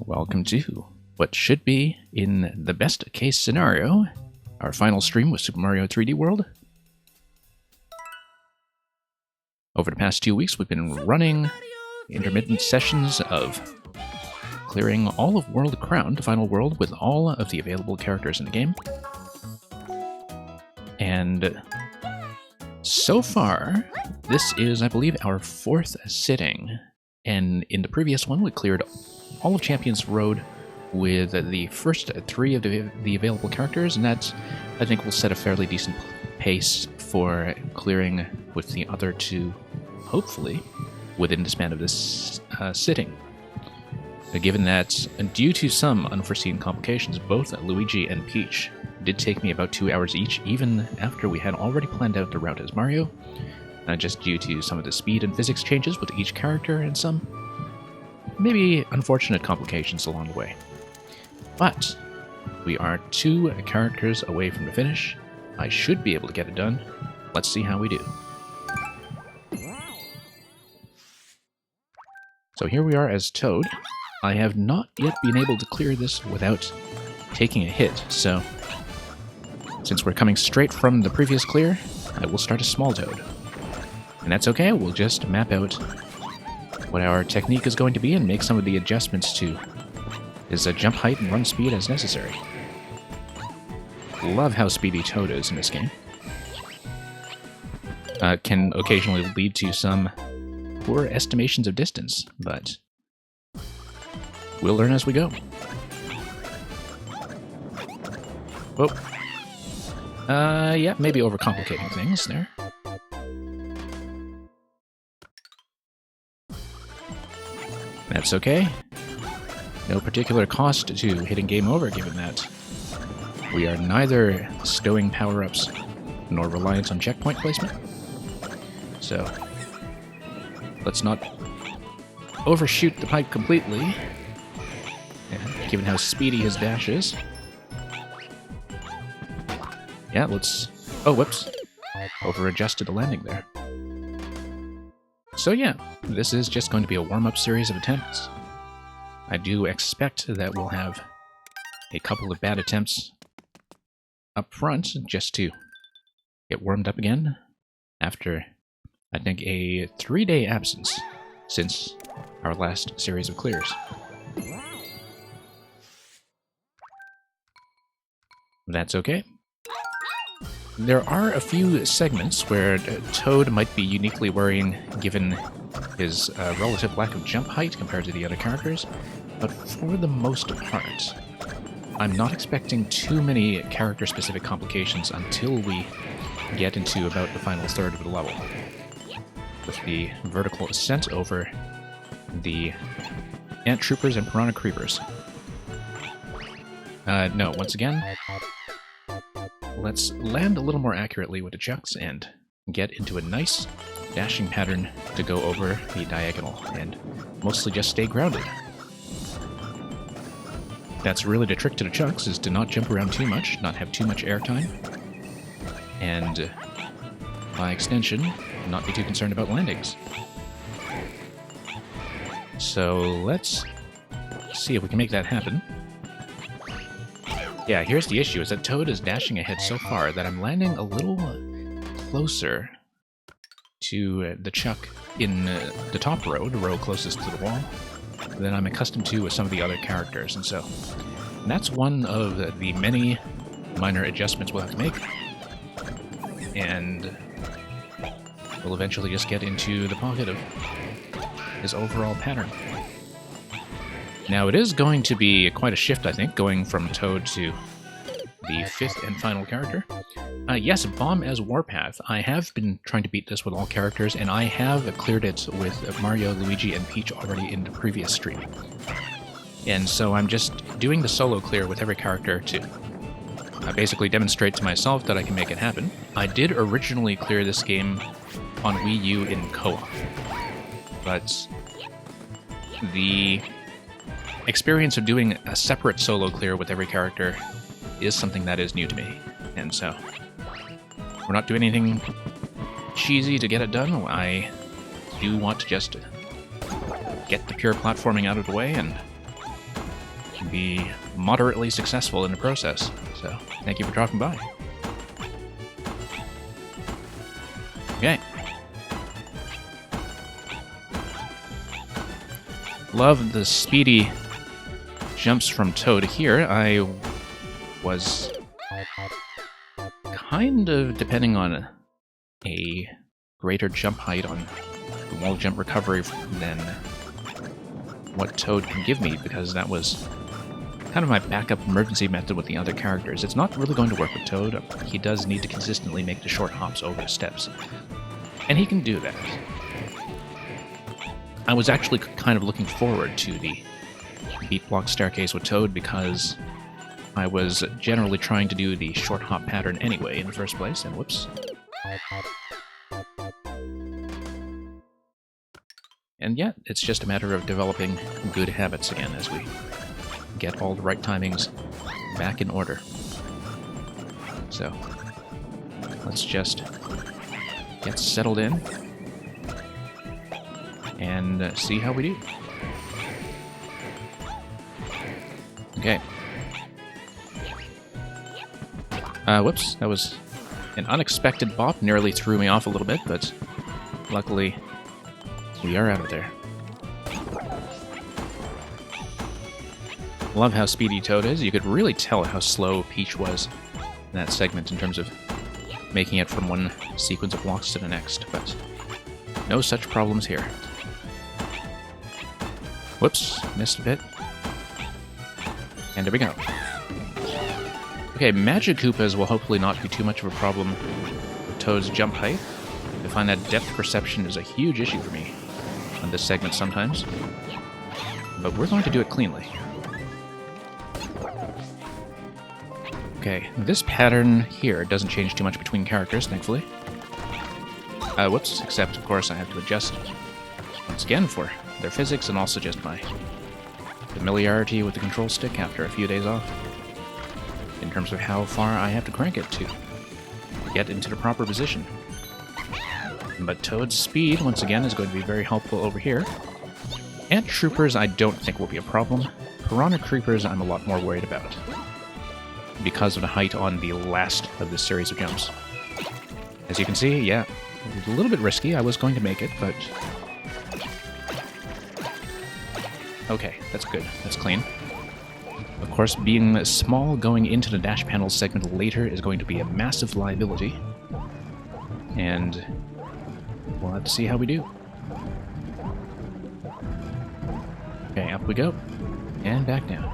Welcome to what should be, in the best case scenario, our final stream with Super Mario 3D World. Over the past 2 weeks, we've been running intermittent sessions of clearing all of World Crown to Final World with all of the available characters in the game. And so far, this is, I believe, our 4th sitting. And in the previous one, we cleared all of Champions Road with the first 3 of the available characters, and that, I think, will set a fairly decent pace for clearing with the other 2, hopefully, within the span of this sitting. Given that, due to some unforeseen complications, both Luigi and Peach did take me about 2 hours each, even after we had already planned out the route as Mario, just due to some of the speed and physics changes with each character and some maybe unfortunate complications along the way. But we are 2 characters away from the finish. I should be able to get it done. Let's see how we do. So here we are as Toad. I have not yet been able to clear this without taking a hit, so since we're coming straight from the previous clear, I will start as Small Toad. And that's okay, we'll just map out what our technique is going to be and make some of the adjustments to his jump height and run speed as necessary. Love how speedy Toad is in this game. Can occasionally lead to some poor estimations of distance, but we'll learn as we go. Oh. Yeah, maybe overcomplicating things there. That's okay. No particular cost to hitting game over, given that we are neither stowing power-ups nor reliant on checkpoint placement. So, let's not overshoot the pipe completely, given how speedy his dash is. Yeah, let's... Oh, whoops. Over-adjusted the landing there. So yeah, this is just going to be a warm-up series of attempts. I do expect that we'll have a couple of bad attempts up front, just to get warmed up again, after, I think, a 3-day absence since our last series of clears. That's okay. There are a few segments where Toad might be uniquely worrying given his relative lack of jump height compared to the other characters, but for the most part, I'm not expecting too many character-specific complications until we get into about the final third of the level, with the vertical ascent over the Ant Troopers and Piranha Creepers. No, once again, let's land a little more accurately with the chucks and get into a nice dashing pattern to go over the diagonal, and mostly just stay grounded. That's really the trick to the chucks, is to not jump around too much, not have too much airtime, and by extension, not be too concerned about landings. So let's see if we can make that happen. Yeah, here's the issue, is that Toad is dashing ahead so far that I'm landing a little closer to the chuck in the top row, the row closest to the wall, than I'm accustomed to with some of the other characters, and so that's one of the many minor adjustments we'll have to make, and we'll eventually just get into the pocket of his overall pattern. Now, it is going to be quite a shift, I think, going from Toad to the 5th and final character. Yes, Bomb as Warpath. I have been trying to beat this with all characters, and I have cleared it with Mario, Luigi, and Peach already in the previous stream. And so I'm just doing the solo clear with every character to basically demonstrate to myself that I can make it happen. I did originally clear this game on Wii U in co-op, but the experience of doing a separate solo clear with every character is something that is new to me, and so we're not doing anything cheesy to get it done. I do want to just get the pure platforming out of the way and be moderately successful in the process. So, thank you for dropping by. Okay. Love the speedy jumps from Toad here. I was kind of depending on a greater jump height on the wall jump recovery than what Toad can give me, because that was kind of my backup emergency method with the other characters. It's not really going to work with Toad. He does need to consistently make the short hops over the steps. And he can do that. I was actually kind of looking forward to the beat block staircase with Toad because I was generally trying to do the short hop pattern anyway in the first place, and whoops. And yet, it's just a matter of developing good habits again as we get all the right timings back in order. So, let's just get settled in and see how we do. Okay. Whoops, that was an unexpected bop. Nearly threw me off a little bit, but luckily we are out of there. Love how speedy Toad is. You could really tell how slow Peach was in that segment in terms of making it from one sequence of blocks to the next, but no such problems here. Whoops, missed a bit. And there we go. Okay, Magic Koopas will hopefully not be too much of a problem with Toad's jump height. I find that depth perception is a huge issue for me on this segment sometimes. But we're going to do it cleanly. Okay, this pattern here doesn't change too much between characters, thankfully. Whoops, except, of course, I have to adjust once again for their physics and also just my familiarity with the control stick after a few days off, in terms of how far I have to crank it to get into the proper position. But Toad's speed, once again, is going to be very helpful over here. Ant Troopers I don't think will be a problem. Piranha Creepers I'm a lot more worried about, because of the height on the last of this series of jumps. As you can see, yeah, it was a little bit risky. I was going to make it, but... okay, that's good. That's clean. Of course, being small going into the dash panel segment later is going to be a massive liability. And we'll have to see how we do. Okay, up we go. And back down.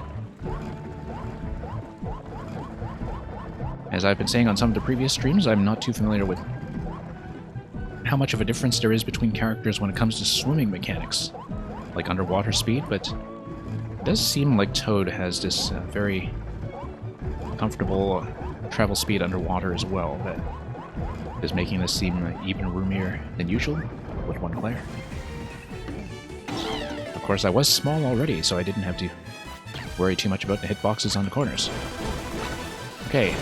As I've been saying on some of the previous streams, I'm not too familiar with how much of a difference there is between characters when it comes to swimming mechanics, like underwater speed, but it does seem like Toad has this very comfortable travel speed underwater as well, that is making this seem even roomier than usual with one player. Of course, I was small already, so I didn't have to worry too much about the hitboxes on the corners. Okay,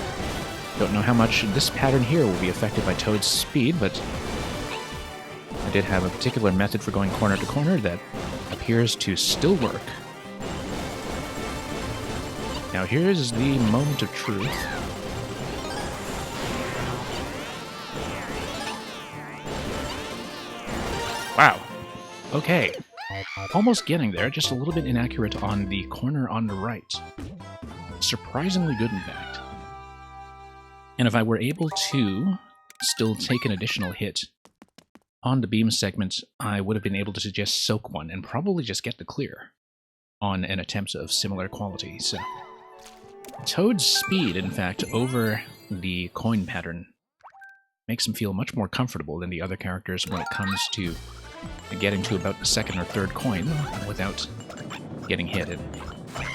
don't know how much this pattern here will be affected by Toad's speed, but I did have a particular method for going corner to corner that appears to still work. Now here's the moment of truth. Wow. Okay. Almost getting there, just a little bit inaccurate on the corner on the right. Surprisingly good, in fact. And if I were able to still take an additional hit on the beam segment, I would have been able to just soak one and probably just get the clear on an attempt of similar quality. So Toad's speed, in fact, over the coin pattern makes him feel much more comfortable than the other characters when it comes to getting to about the second or third coin without getting hit and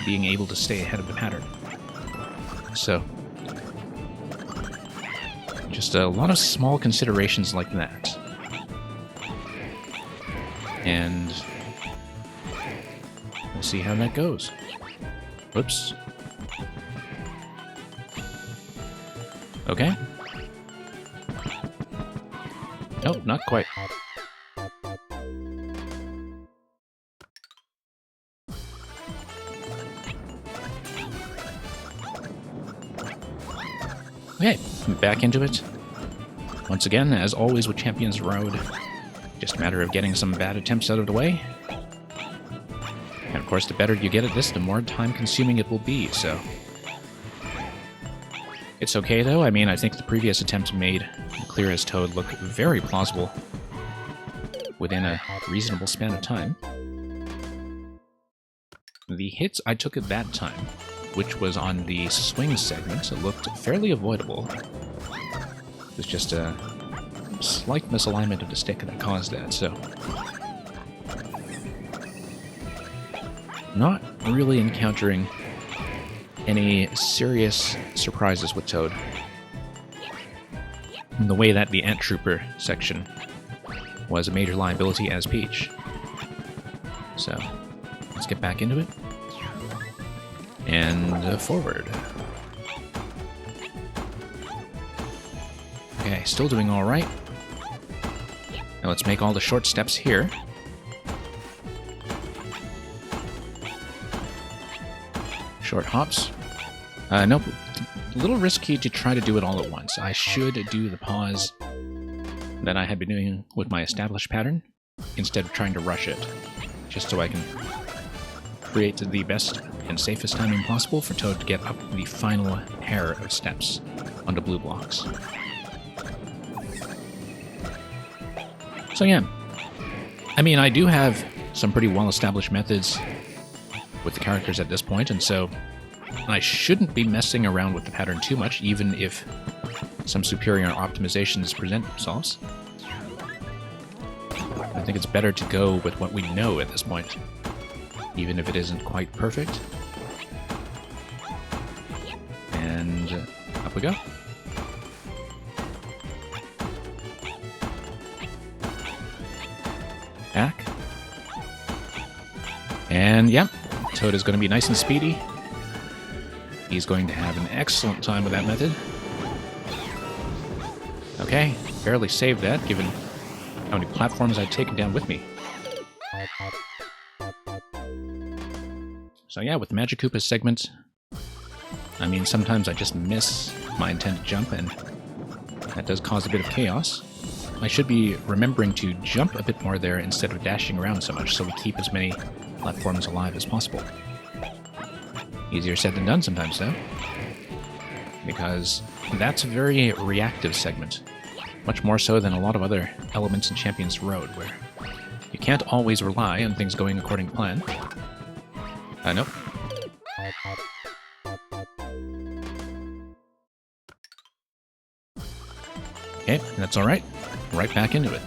being able to stay ahead of the pattern. So just a lot of small considerations like that. And we'll see how that goes. Whoops. Okay. Nope, not quite. Okay, back into it. Once again, as always with Champions Road, just a matter of getting some bad attempts out of the way. And of course, the better you get at this, the more time-consuming it will be, so... It's okay, though. I mean, I think the previous attempt made Clear as Toad look very plausible within a reasonable span of time. The hits I took at that time, which was on the swing segment, looked fairly avoidable. It was just a slight misalignment of the stick that caused that, so... Not really encountering any serious surprises with Toad. In the way that the Ant Trooper section was a major liability as Peach. So, let's get back into it. And forward. Okay, still doing alright. Now let's make all the short steps here. Short hops. Nope. A little risky to try to do it all at once. I should do the pause that I had been doing with my established pattern, instead of trying to rush it, just so I can create the best and safest timing possible for Toad to get up the final pair of steps onto blue blocks. So yeah, I mean, I do have some pretty well-established methods with the characters at this point, and so I shouldn't be messing around with the pattern too much, even if some superior optimizations present themselves. I think it's better to go with what we know at this point, even if it isn't quite perfect. And up we go. Back. And yep, Toad is going to be nice and speedy. He's going to have an excellent time with that method. Okay, barely saved that, given how many platforms I'd taken down with me. So yeah, with the Magic Koopa segment, I mean, sometimes I just miss my intended jump, and that does cause a bit of chaos. I should be remembering to jump a bit more there instead of dashing around so much, so we keep as many platforms alive as possible. Easier said than done sometimes, though, because that's a very reactive segment, much more so than a lot of other elements in Champions Road, where you can't always rely on things going according to plan. Nope. Okay, that's alright. Right back into it.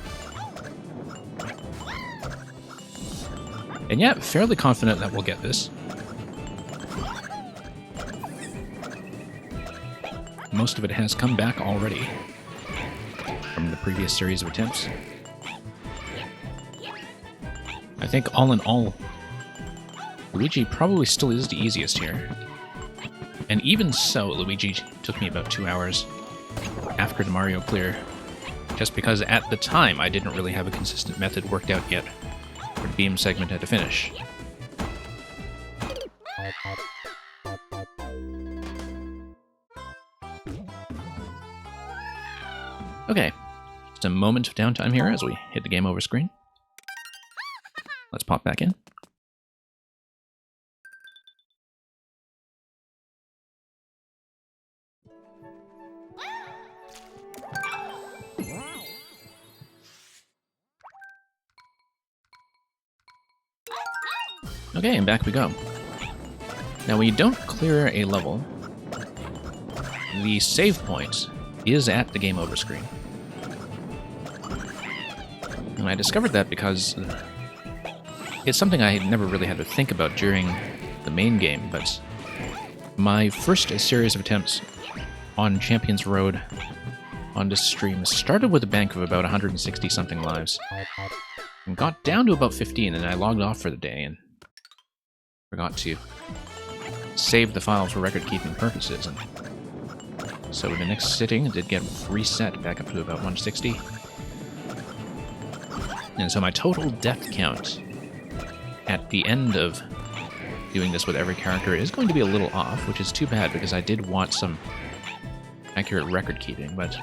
And yeah, fairly confident that we'll get this. Most of it has come back already from the previous series of attempts. I think all in all, Luigi probably still is the easiest here. And even so, Luigi took me about 2 hours after the Mario clear, just because at the time I didn't really have a consistent method worked out yet for the beam segment had to finish. Okay, just a moment of downtime here as we hit the game over screen. Let's pop back in. Okay, and back we go. Now, when you don't clear a level, the save point is at the game over screen. And I discovered that because it's something I had never really had to think about during the main game, but my first series of attempts on Champions Road on this stream started with a bank of about 160-something lives, and got down to about 15, and I logged off for the day, and forgot to save the file for record-keeping purposes, and so in the next sitting, it did get reset back up to about 160. And so my total death count at the end of doing this with every character is going to be a little off, which is too bad because I did want some accurate record keeping, but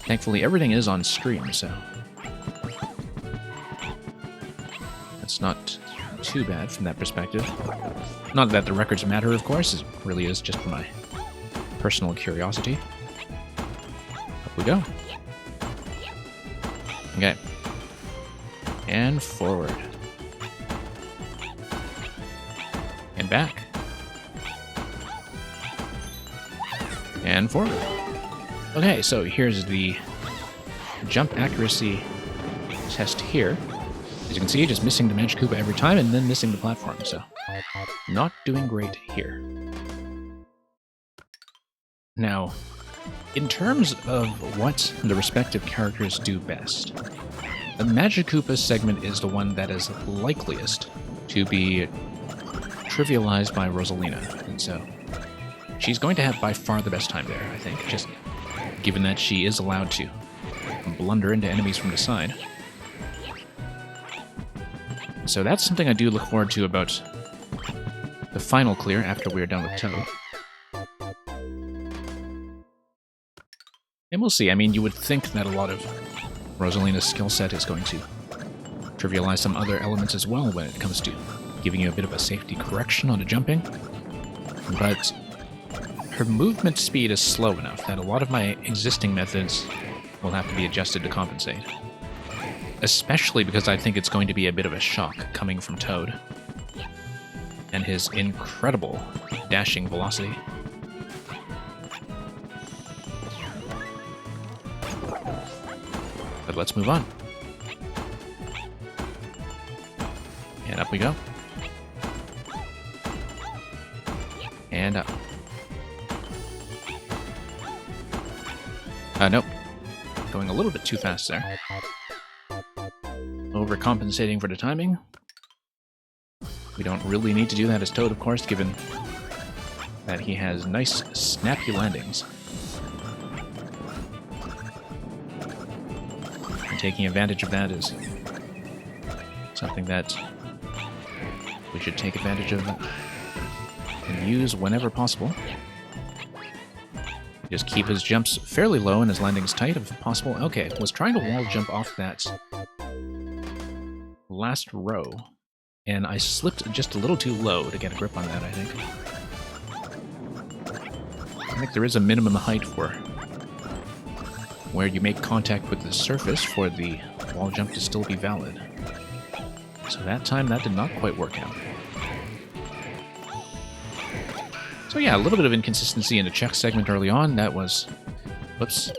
thankfully everything is on stream, so that's not too bad from that perspective. Not that the records matter, of course, it really is just for my personal curiosity. Up we go. Okay. And forward. And back. And forward. Okay, so here's the jump accuracy test here. As you can see, just missing the Magikoopa every time and then missing the platform, so not doing great here. Now, in terms of what the respective characters do best, the Magikoopa segment is the one that is likeliest to be trivialized by Rosalina, and so she's going to have by far the best time there, I think, just given that she is allowed to blunder into enemies from the side. So that's something I do look forward to about the final clear after we're done with Toad. And we'll see. I mean, you would think that a lot of Rosalina's skill set is going to trivialize some other elements as well when it comes to giving you a bit of a safety correction on the jumping. But her movement speed is slow enough that a lot of my existing methods will have to be adjusted to compensate. Especially because I think it's going to be a bit of a shock coming from Toad and his incredible dashing velocity. But let's move on. And up we go. And up. Nope. Going a little bit too fast there. Overcompensating for the timing. We don't really need to do that as Toad, of course, given that he has nice, snappy landings. And taking advantage of that is something that we should take advantage of and use whenever possible. Just keep his jumps fairly low and his landings tight if possible. Okay, was trying to wall jump off that last row, and I slipped just a little too low to get a grip on that, I think. I think there is a minimum height for where you make contact with the surface for the wall jump to still be valid. So that time, that did not quite work out. So yeah, a little bit of inconsistency in the check segment early on. That was, whoops,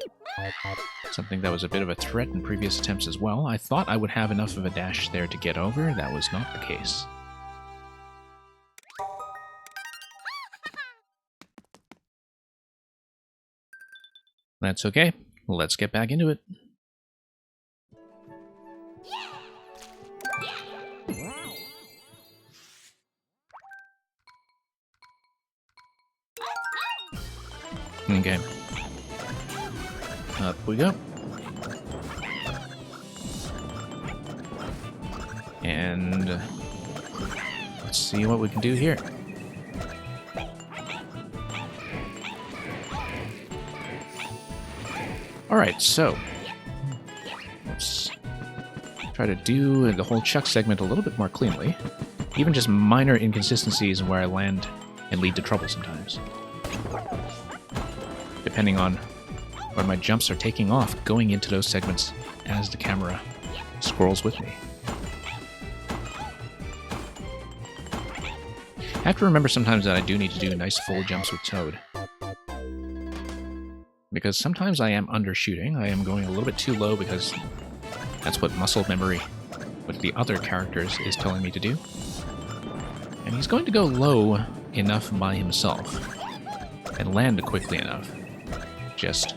something that was a bit of a threat in previous attempts as well. I thought I would have enough of a dash there to get over. That was not the case. That's okay. Let's get back into it. Okay. Up we go. And let's see what we can do here. Alright, so let's try to do the whole chuck segment a little bit more cleanly. Even just minor inconsistencies where I land and lead to trouble sometimes. Depending on where my jumps are taking off, going into those segments as the camera scrolls with me. I have to remember sometimes that I do need to do nice full jumps with Toad. Because sometimes I am undershooting, I am going a little bit too low because that's what muscle memory with the other characters is telling me to do. And he's going to go low enough by himself and land quickly enough, just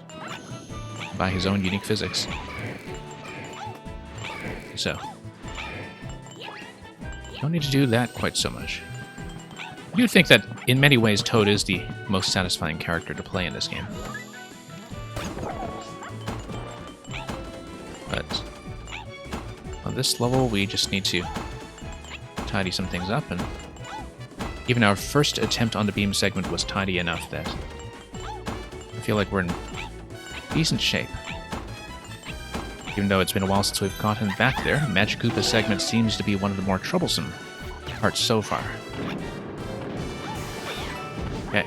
by his own unique physics. So, don't need to do that quite so much. I do think that, in many ways, Toad is the most satisfying character to play in this game. But on this level, we just need to tidy some things up, and even our first attempt on the beam segment was tidy enough that I feel like we're in decent shape. Even though it's been a while since we've gotten back there, Magikoopa segment seems to be one of the more troublesome parts so far. Okay.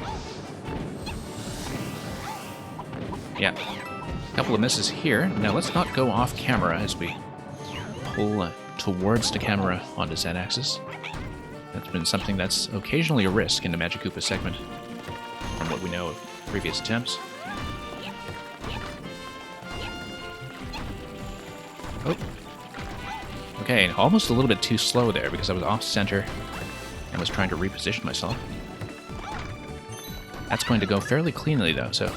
Yeah. A couple of misses here. Now let's not go off camera as we pull towards the camera on the Z-axis. That's been something that's occasionally a risk in the Magikoopa segment, from what we know of previous attempts. Oh. Okay, almost a little bit too slow there because I was off-center and was trying to reposition myself. That's going to go fairly cleanly, though, so...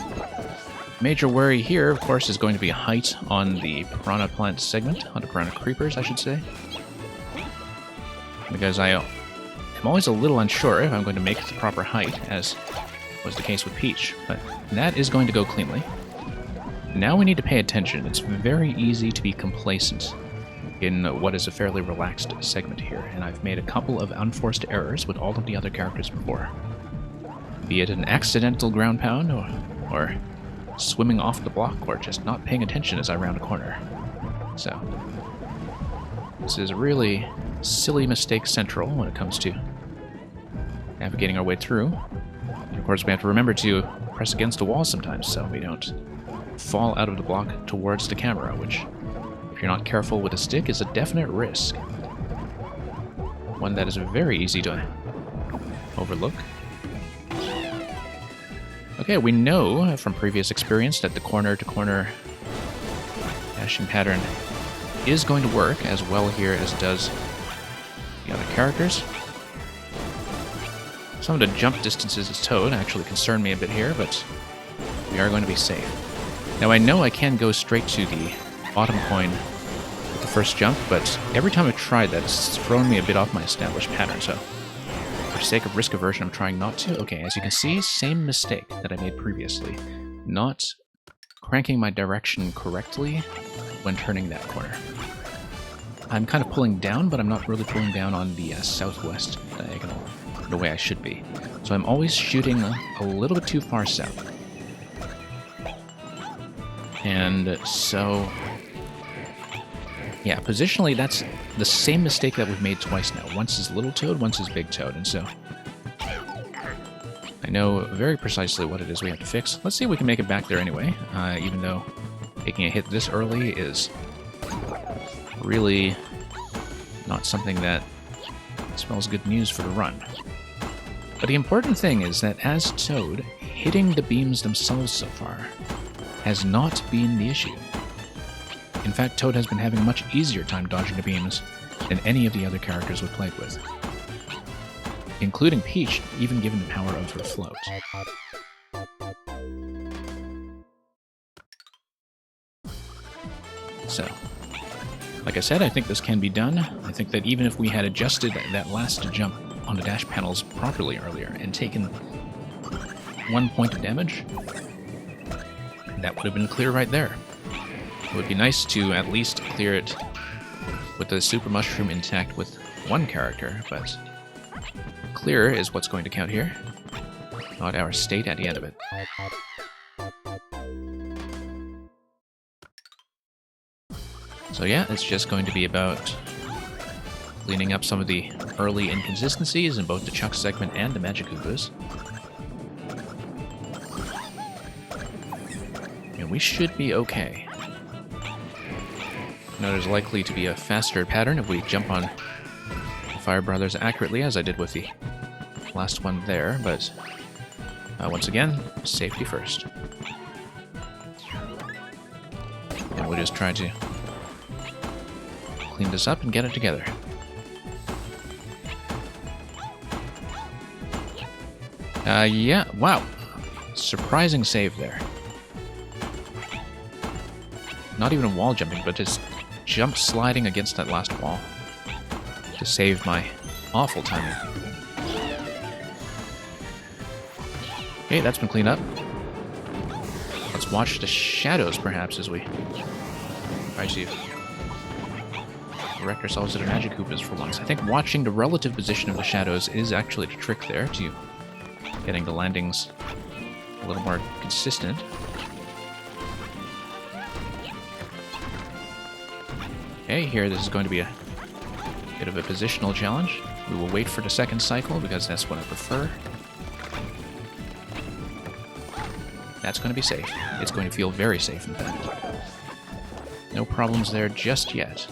Major worry here, of course, is going to be height on the Piranha Plant segment, on the Piranha Creepers, I should say. Because I am always a little unsure if I'm going to make the proper height, as was the case with Peach, but that is going to go cleanly. Now we need to pay attention. It's very easy to be complacent in what is a fairly relaxed segment here, and I've made a couple of unforced errors with all of the other characters before. Be it an accidental ground pound, or swimming off the block, or just not paying attention as I round a corner. So, this is a really silly mistake central when it comes to navigating our way through. And of course, we have to remember to press against a wall sometimes so we don't fall out of the block towards the camera, which, if you're not careful with a stick, is a definite risk. One that is very easy to overlook. Okay, we know from previous experience that the corner-to-corner dashing pattern is going to work as well here as it does the other characters. Some of the jump distances as Toad actually concern me a bit here, but we are going to be safe. Now I know I can go straight to the bottom coin with the first jump, but every time I've tried that, it's thrown me a bit off my established pattern, so for sake of risk aversion, I'm trying not to. Okay, as you can see, same mistake that I made previously. Not cranking my direction correctly when turning that corner. I'm kind of pulling down, but I'm not really pulling down on the southwest diagonal the way I should be. So I'm always shooting a little bit too far south. And so... yeah, positionally, that's the same mistake that we've made twice now. Once is Little Toad, once is Big Toad, and so I know very precisely what it is we have to fix. Let's see if we can make it back there anyway, even though taking a hit this early is really not something that spells good news for the run. But the important thing is that as Toad, hitting the beams themselves so far has not been the issue. In fact, Toad has been having a much easier time dodging the beams than any of the other characters we've played with, including Peach, even given the power of her float. So, like I said, I think this can be done. I think that even if we had adjusted that last jump on the dash panels properly earlier and taken 1 point of damage, that would have been clear right there. It would be nice to at least clear it with the Super Mushroom intact with one character, but clear is what's going to count here, not our state at the end of it. So yeah, it's just going to be about cleaning up some of the early inconsistencies in both the Chuck segment and the Magikoopas. And we should be okay. Now there's likely to be a faster pattern if we jump on the Fire Brothers accurately, as I did with the last one there, but once again, safety first. And we'll just try to clean this up and get it together. Yeah, wow. Surprising save there. Not even wall jumping, but just jump sliding against that last wall to save my awful timing. Okay, that's been cleaned up. Let's watch the shadows, perhaps, as we try to direct ourselves to the Magikoopas for once. I think watching the relative position of the shadows is actually the trick there to getting the landings a little more consistent. Okay, here this is going to be a bit of a positional challenge. We will wait for the second cycle because that's what I prefer. That's going to be safe. It's going to feel very safe, in fact. No problems there just yet.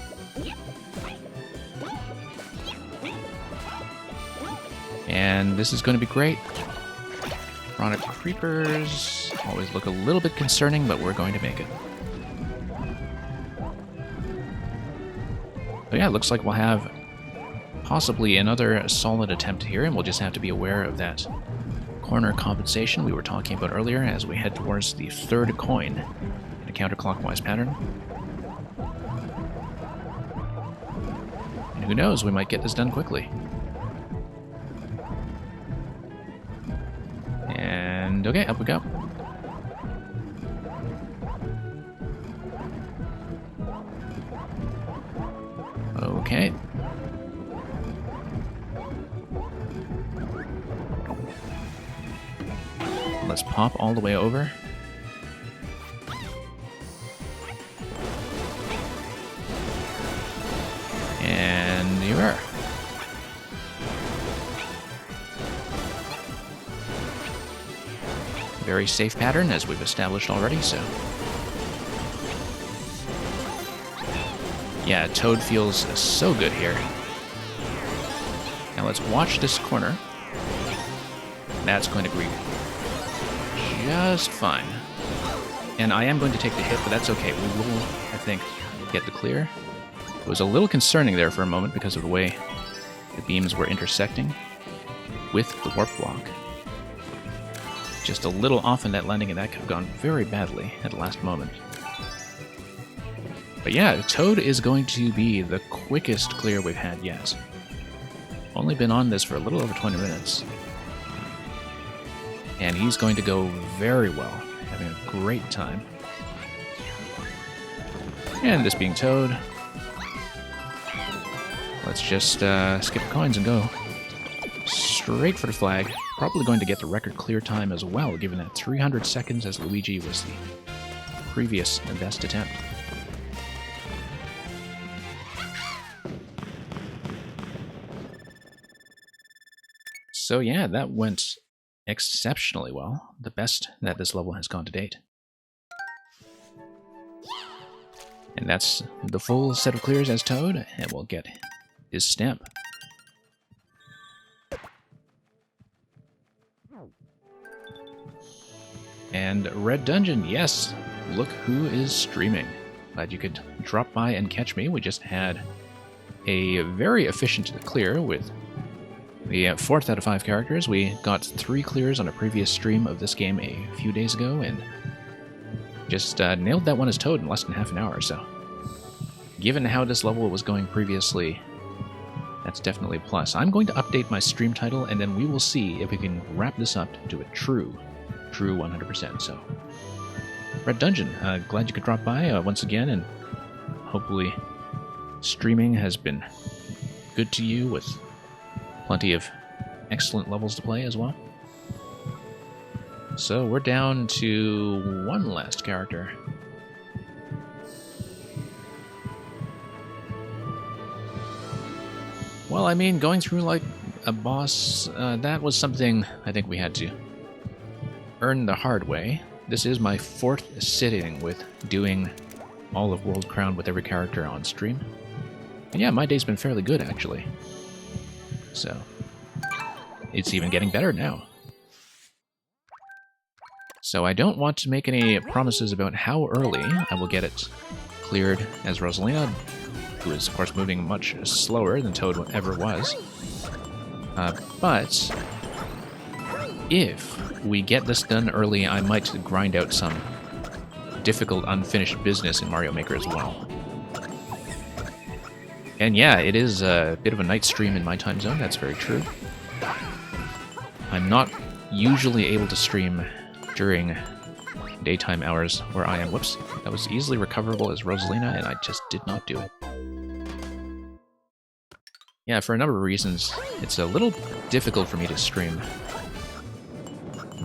And this is going to be great. Chronic Creepers always look a little bit concerning, but we're going to make it. So yeah, it looks like we'll have possibly another solid attempt here, and we'll just have to be aware of that corner compensation we were talking about earlier as we head towards the third coin in a counterclockwise pattern. And who knows, we might get this done quickly. And okay, up we go. Okay. Let's pop all the way over. And you are. Very safe pattern, as we've established already, so... Yeah, Toad feels so good here. Now let's watch this corner. That's going to be just fine. And I am going to take the hit, but that's okay. We will, I think, get the clear. It was a little concerning there for a moment because of the way the beams were intersecting with the warp block. Just a little off in that landing, and that could have gone very badly at the last moment. But yeah, Toad is going to be the quickest clear we've had yet. Only been on this for a little over 20 minutes. And he's going to go very well, having a great time. And this being Toad, let's just skip the coins and go straight for the flag. Probably going to get the record clear time as well, given that 300 seconds as Luigi was the previous and best attempt. So yeah, that went exceptionally well. The best that this level has gone to date. And that's the full set of clears as Toad, and we'll get his stamp. And Red Dungeon, yes, look who is streaming. Glad you could drop by and catch me. We just had a very efficient clear with the 4th out of 5 characters. We got 3 clears on a previous stream of this game a few days ago, and just nailed that one as Toad in less than half an hour, so given how this level was going previously, that's definitely a plus. I'm going to update my stream title, and then we will see if we can wrap this up to a true 100%. So, Red Dungeon, glad you could drop by once again, and hopefully streaming has been good to you with plenty of excellent levels to play as well. So we're down to one last character. Well, I mean, going through like a boss, that was something I think we had to earn the hard way. This is my 4th sitting with doing all of World Crown with every character on stream. And yeah, my day's been fairly good, actually. So, it's even getting better now. So I don't want to make any promises about how early I will get it cleared as Rosalina, who is, of course, moving much slower than Toad ever was. But if we get this done early, I might grind out some difficult unfinished business in Mario Maker as well. And yeah, it is a bit of a night stream in my time zone, that's very true. I'm not usually able to stream during daytime hours where I am. Whoops, that was easily recoverable as Rosalina, and I just did not do it. Yeah, for a number of reasons, it's a little difficult for me to stream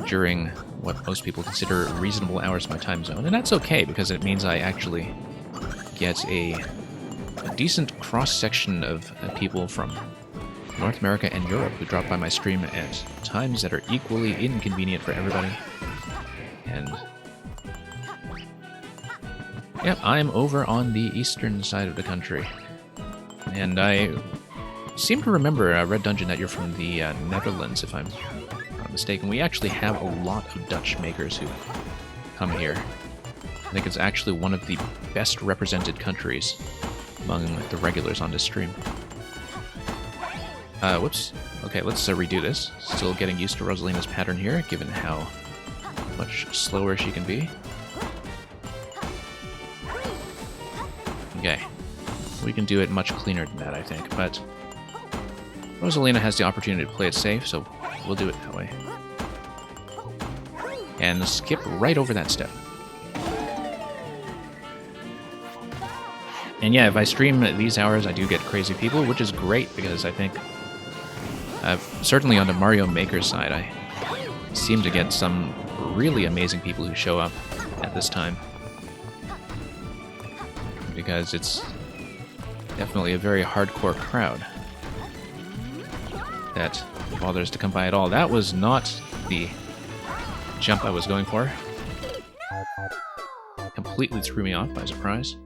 during what most people consider reasonable hours of my time zone. And that's okay, because it means I actually get a decent cross-section of people from North America and Europe who drop by my stream at times that are equally inconvenient for everybody. And yep, I'm over on the eastern side of the country. And I seem to remember, Red Dungeon, that you're from the Netherlands, if I'm not mistaken. We actually have a lot of Dutch makers who come here. I think it's actually one of the best represented countries among the regulars on this stream. Whoops. Okay, let's redo this. Still getting used to Rosalina's pattern here, given how much slower she can be. Okay. We can do it much cleaner than that, I think, but Rosalina has the opportunity to play it safe, so we'll do it that way. And skip right over that step. And yeah, if I stream at these hours, I do get crazy people, which is great, because I think, certainly on the Mario Maker side, I seem to get some really amazing people who show up at this time. Because it's definitely a very hardcore crowd that bothers to come by at all. That was not the jump I was going for. Completely threw me off by surprise.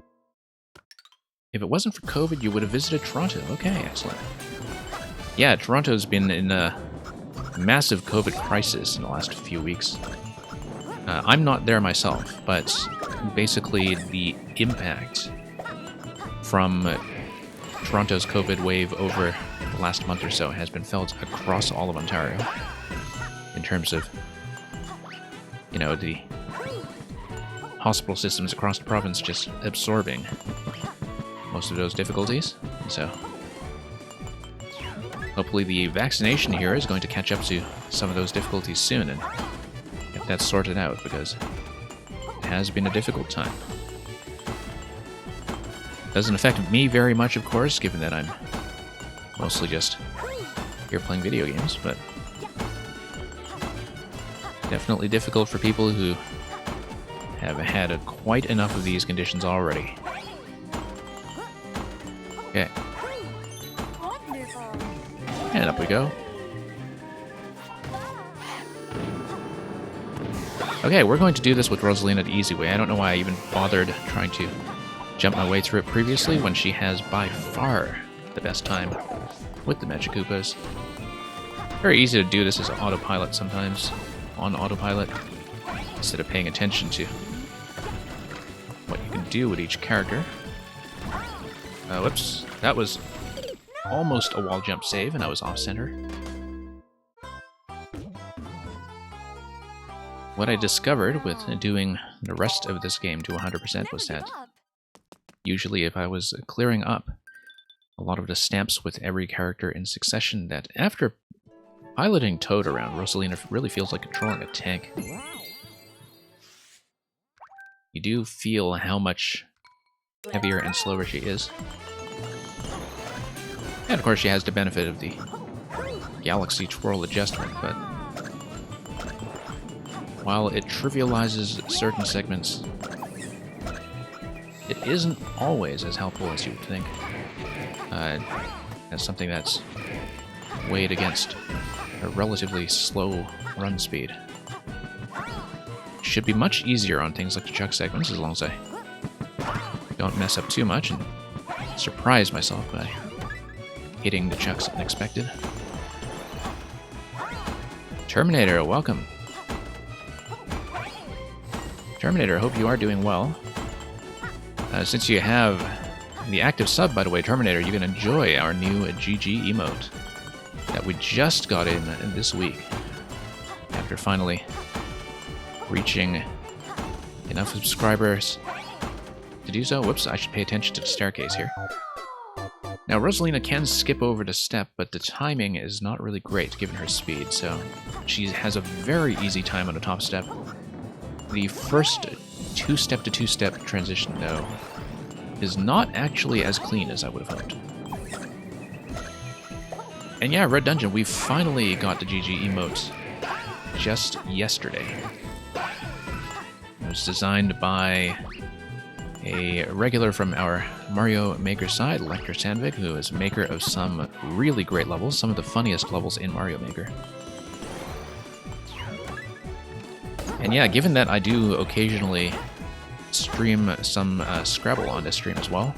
If it wasn't for COVID, you would have visited Toronto. Okay, excellent. Yeah, Toronto's been in a massive COVID crisis in the last few weeks. I'm not there myself, but basically the impact from Toronto's COVID wave over the last month or so has been felt across all of Ontario in terms of, you know, the hospital systems across the province just absorbing most of those difficulties. So hopefully the vaccination here is going to catch up to some of those difficulties soon and get that sorted out, because it has been a difficult time. Doesn't affect me very much, of course, given that I'm mostly just here playing video games, but definitely difficult for people who have had quite enough of these conditions already. Okay. And up we go. Okay, we're going to do this with Rosalina the easy way. I don't know why I even bothered trying to jump my way through it previously when she has by far the best time with the Magic Koopas. Very easy to do this as an autopilot sometimes, on autopilot, instead of paying attention to what you can do with each character. Whoops, that was almost a wall jump save and I was off center. What I discovered with doing the rest of this game to 100% was that usually if I was clearing up a lot of the stamps with every character in succession, that after piloting Toad around, Rosalina really feels like controlling a tank. You do feel how much heavier and slower she is. And of course she has the benefit of the Galaxy Twirl adjustment, but while it trivializes certain segments, it isn't always as helpful as you would think. As something that's weighed against a relatively slow run speed. Should be much easier on things like the chuck segments, as long as I don't mess up too much and surprise myself by hitting the chucks unexpected. Terminator, welcome. Terminator, hope you are doing well. Since you have the active sub, by the way, Terminator, you can enjoy our new GG emote that we just got in this week after finally reaching enough subscribers to do so. Whoops, I should pay attention to the staircase here. Now, Rosalina can skip over the step, but the timing is not really great given her speed, so she has a very easy time on the top step. The first two-step to two-step transition, though, is not actually as clean as I would have hoped. And yeah, Red Dungeon, we finally got the GG emote just yesterday. It was designed by a regular from our Mario Maker side, Lecter Sandvik, who is maker of some really great levels, some of the funniest levels in Mario Maker. And yeah, given that I do occasionally stream some Scrabble on this stream as well,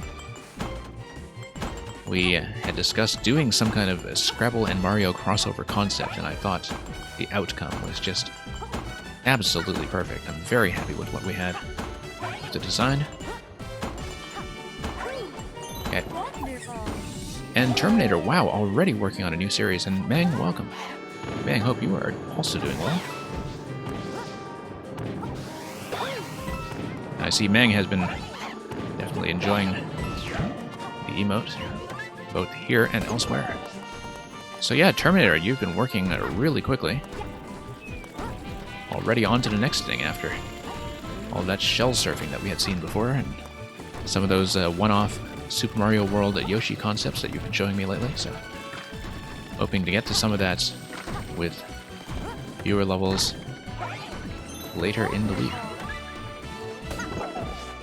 we had discussed doing some kind of Scrabble and Mario crossover concept, and I thought the outcome was just absolutely perfect. I'm very happy with what we had with the design. Okay. And Terminator, wow, already working on a new series, and Mang, welcome. Mang, hope you are also doing well. I see Mang has been definitely enjoying the emote, both here and elsewhere. So yeah, Terminator, you've been working really quickly. Already on to the next thing after all that shell surfing that we had seen before, and some of those one-off Super Mario World Yoshi concepts that you've been showing me lately, so hoping to get to some of that with viewer levels later in the week.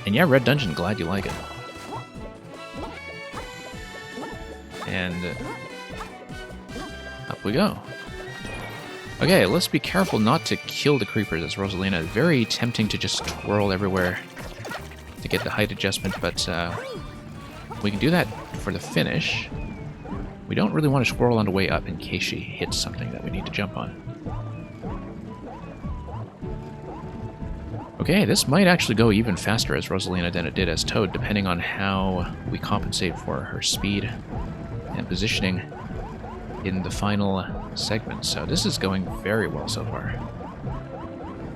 And yeah, Red Dungeon, glad you like it. And up we go. Okay, let's be careful not to kill the creepers as Rosalina. Very tempting to just twirl everywhere to get the height adjustment, but we can do that for the finish. We don't really want to twirl on the way up in case she hits something that we need to jump on. Okay, this might actually go even faster as Rosalina than it did as Toad, depending on how we compensate for her speed and positioning in the final segment. So this is going very well so far.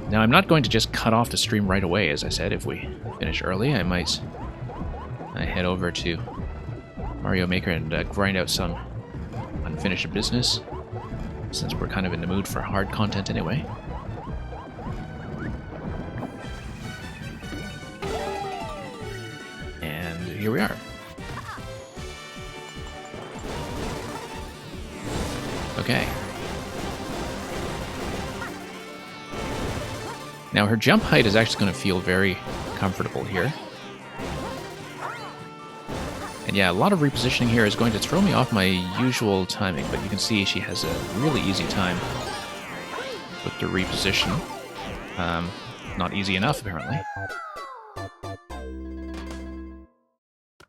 Now, I'm not going to just cut off the stream right away, as I said. If we finish early, I might head over to Mario Maker and grind out some unfinished business, since we're kind of in the mood for hard content anyway. And here we are. Okay. Now her jump height is actually going to feel very comfortable here. And yeah, a lot of repositioning here is going to throw me off my usual timing, but you can see she has a really easy time with the reposition. Not easy enough, apparently.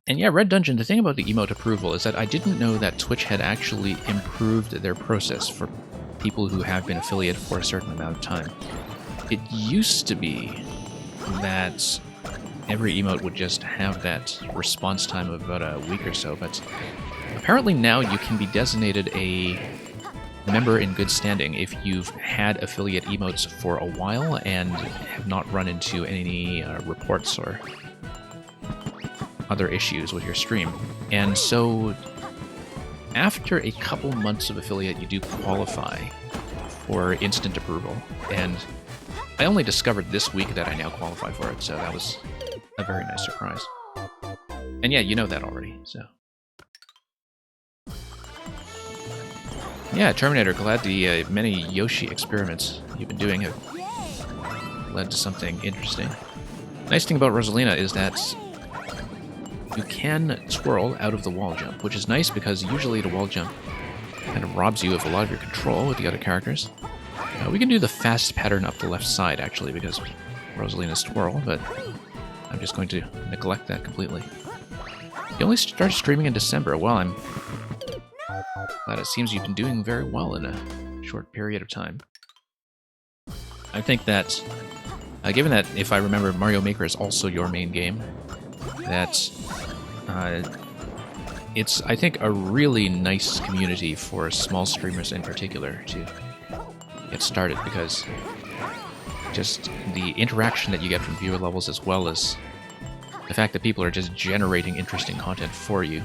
And yeah, Red Dungeon, the thing about the emote approval is that I didn't know that Twitch had actually improved their process for people who have been affiliated for a certain amount of time. It used to be that every emote would just have that response time of about a week or so, but apparently now you can be designated a member in good standing if you've had affiliate emotes for a while and have not run into any reports or other issues with your stream. And so after a couple months of affiliate, you do qualify for instant approval. And I only discovered this week that I now qualify for it, so that was a very nice surprise. And yeah, you know that already, so. Yeah, Terminator, glad the many Yoshi experiments you've been doing have led to something interesting. Nice thing about Rosalina is that you can twirl out of the wall jump, which is nice because usually the wall jump kind of robs you of a lot of your control with the other characters. We can do the fast pattern up the left side, actually, because Rosalina's twirl, but I'm just going to neglect that completely. You only started streaming in December. Well, I'm glad it seems you've been doing very well in a short period of time. I think that, given that, if I remember, Mario Maker is also your main game, that it's, I think, a really nice community for small streamers in particular to get started, because just the interaction that you get from viewer levels, as well as the fact that people are just generating interesting content for you,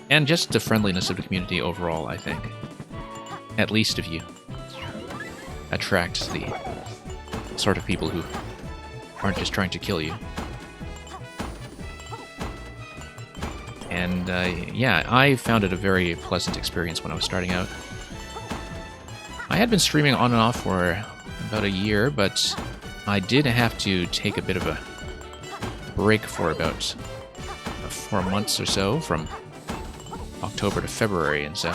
and just the friendliness of the community overall, I think, at least if you attract the sort of people who aren't just trying to kill you. And yeah, I found it a very pleasant experience when I was starting out. I had been streaming on and off for about a year, but I did have to take a bit of a break for about 4 months or so, from October to February, and so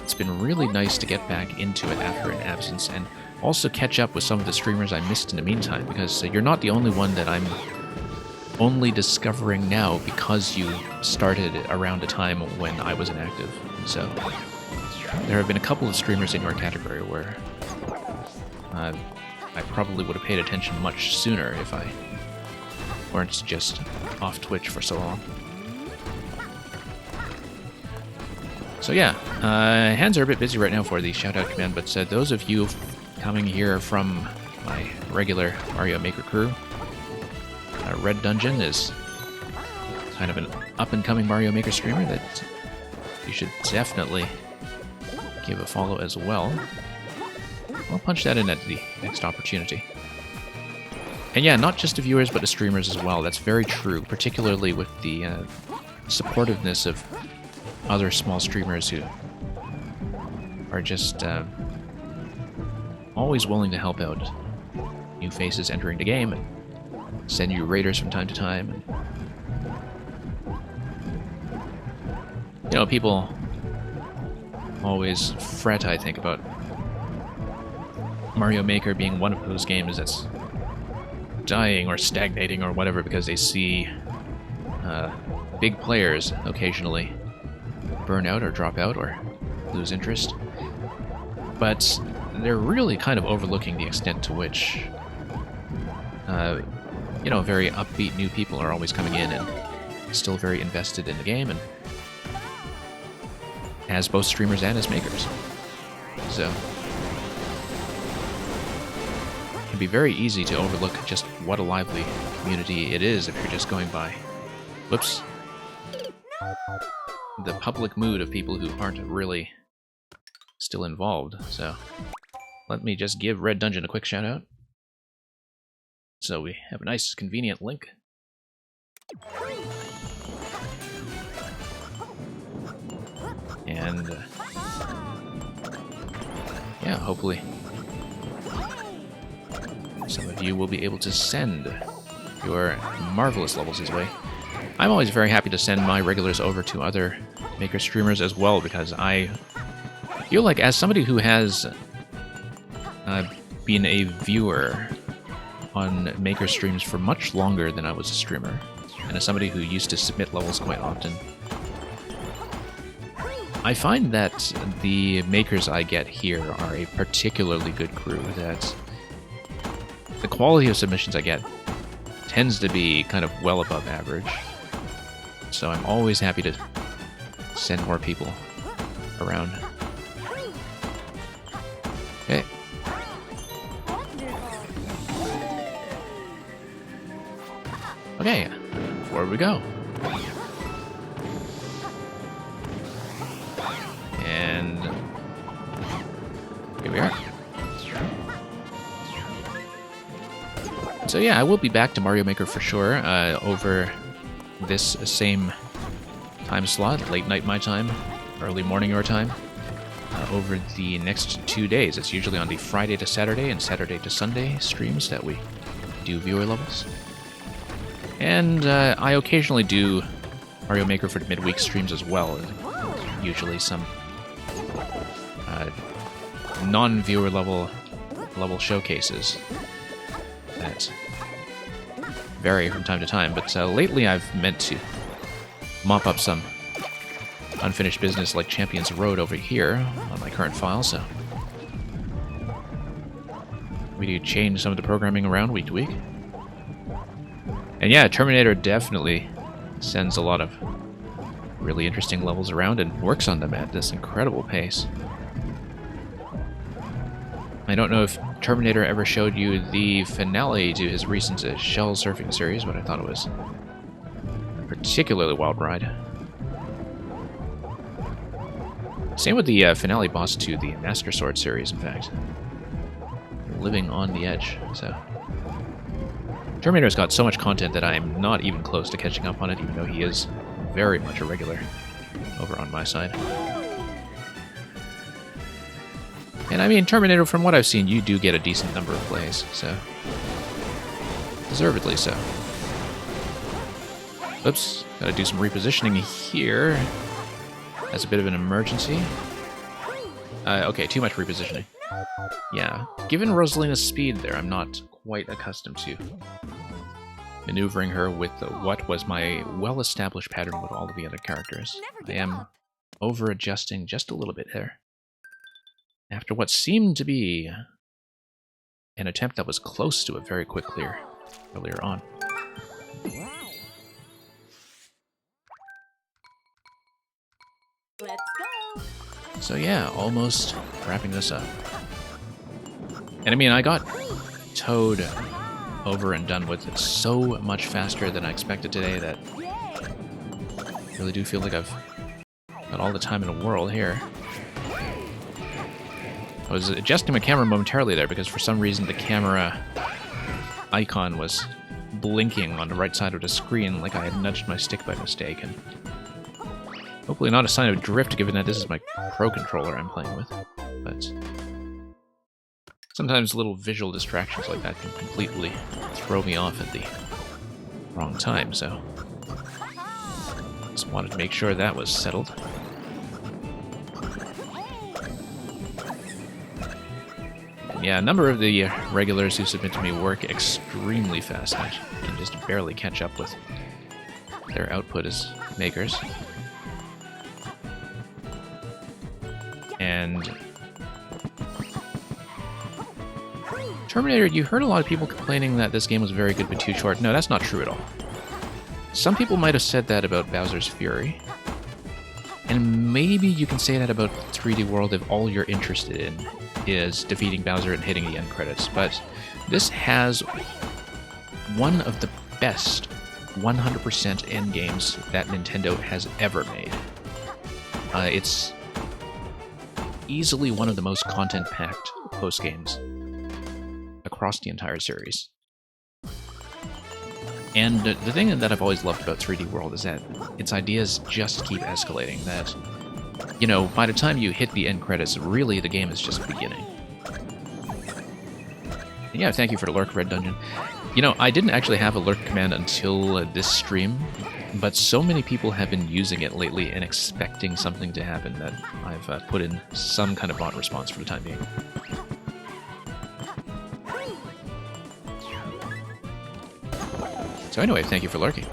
it's been really nice to get back into it after an absence, and also catch up with some of the streamers I missed in the meantime, because you're not the only one that I'm only discovering now because you started around a time when I was inactive. So there have been a couple of streamers in your category where I probably would have paid attention much sooner if I weren't just off Twitch for so long. So yeah, hands are a bit busy right now for the shoutout command, but those of you coming here from my regular Mario Maker crew, Red Dungeon is kind of an up-and-coming Mario Maker streamer that you should definitely give a follow as well. I'll punch that in at the next opportunity. And yeah, not just the viewers, but the streamers as well. That's very true, particularly with the supportiveness of other small streamers who are just always willing to help out new faces entering the game and send you raiders from time to time. You know, people always fret, I think, about Mario Maker being one of those games that's dying or stagnating or whatever because they see big players occasionally burn out or drop out or lose interest. But they're really kind of overlooking the extent to which you know, very upbeat new people are always coming in and still very invested in the game, and as both streamers and as makers. So it can be very easy to overlook just what a lively community it is if you're just going by, whoops, the public mood of people who aren't really still involved. So let me just give Red Dungeon a quick shout out. So we have a nice, convenient link. And yeah, hopefully some of you will be able to send your marvelous levels his way. I'm always very happy to send my regulars over to other Maker streamers as well, because I feel like, as somebody who has been a viewer on Maker streams for much longer than I was a streamer, and as somebody who used to submit levels quite often, I find that the makers I get here are a particularly good crew, that the quality of submissions I get tends to be kind of well above average. So I'm always happy to send more people around. Okay. Okay, where we go? And here we are. So yeah, I will be back to Mario Maker for sure, over this same time slot, late night my time, early morning your time, over the next 2 days. It's usually on the Friday to Saturday and Saturday to Sunday streams that we do viewer levels. And I occasionally do Mario Maker for the midweek streams as well. Usually some non-viewer level showcases that vary from time to time. But lately I've meant to mop up some unfinished business like Champions Road over here on my current file, so we do change some of the programming around week to week. And yeah, Terminator definitely sends a lot of really interesting levels around and works on them at this incredible pace. I don't know if Terminator ever showed you the finale to his recent Shell Surfing series, but I thought it was a particularly wild ride. Same with the finale boss to the Master Sword series, in fact. Living on the edge, so... Terminator's got so much content that I'm not even close to catching up on it, even though he is very much a regular over on my side. And I mean, Terminator, from what I've seen, you do get a decent number of plays, so... deservedly so. Oops, gotta do some repositioning here. That's a bit of an emergency. Okay, too much repositioning. Yeah, given Rosalina's speed there, I'm not quite accustomed to maneuvering her with what was my well-established pattern with all of the other characters. I am over-adjusting just a little bit there. After what seemed to be an attempt that was close to a very quick clear earlier on. Let's go. So yeah, almost wrapping this up. And I mean, I got Toad over and done with so much faster than I expected today that I really do feel like I've got all the time in the world here. I was adjusting my camera momentarily there because for some reason the camera icon was blinking on the right side of the screen like I had nudged my stick by mistake, and hopefully not a sign of drift given that this is my Pro Controller I'm playing with, but sometimes little visual distractions like that can completely throw me off at the wrong time, so just wanted to make sure that was settled. Yeah, a number of the regulars who submit to me work extremely fast. I can just barely catch up with their output as makers. And Terminator, you heard a lot of people complaining that this game was very good but too short. No, that's not true at all. Some people might have said that about Bowser's Fury. And maybe you can say that about 3D World if all you're interested in is defeating Bowser and hitting the end credits. But this has one of the best 100% end games that Nintendo has ever made. It's easily one of the most content-packed post-games across the entire series. And the thing that I've always loved about 3D World is that its ideas just keep escalating, that, you know, by the time you hit the end credits, really the game is just beginning. And yeah, thank you for the lurk, Red Dungeon. You know, I didn't actually have a lurk command until this stream, but so many people have been using it lately and expecting something to happen that I've put in some kind of bot response for the time being. So anyway, thank you for lurking.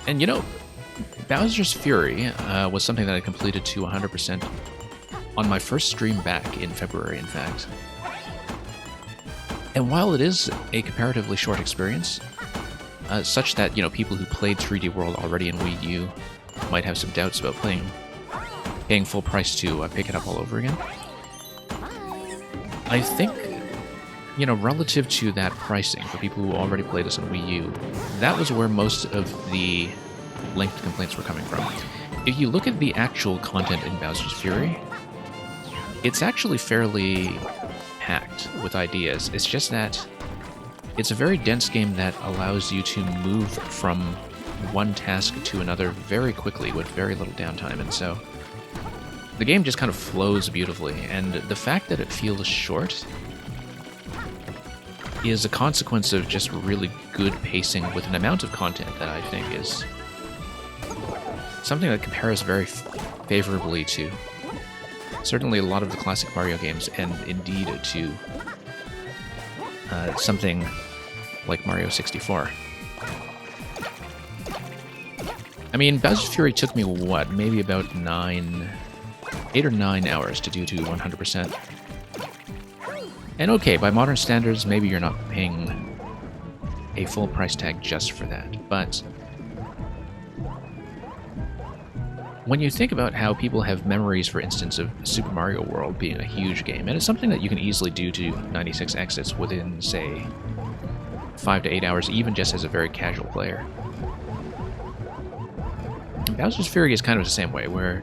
And you know, Bowser's Fury was something that I completed to 100% on my first stream back in February, in fact. And while it is a comparatively short experience, such that, you know, people who played 3D World already in Wii U might have some doubts about paying full price to pick it up all over again, I think, you know, relative to that pricing for people who already played this on Wii U, that was where most of the length complaints were coming from. If you look at the actual content in Bowser's Fury, it's actually fairly packed with ideas. It's just that it's a very dense game that allows you to move from one task to another very quickly with very little downtime, and so the game just kind of flows beautifully, and the fact that it feels short is a consequence of just really good pacing with an amount of content that I think is something that compares very favorably to certainly a lot of the classic Mario games, and indeed to something like Mario 64. I mean, Bowser's Fury took me, what, maybe about 8 or 9 hours to do to 100%. And okay, by modern standards, maybe you're not paying a full price tag just for that, but when you think about how people have memories, for instance, of Super Mario World being a huge game, and it's something that you can easily do to 96 exits within, say, 5 to 8 hours, even just as a very casual player. Bowser's Fury is kind of the same way, where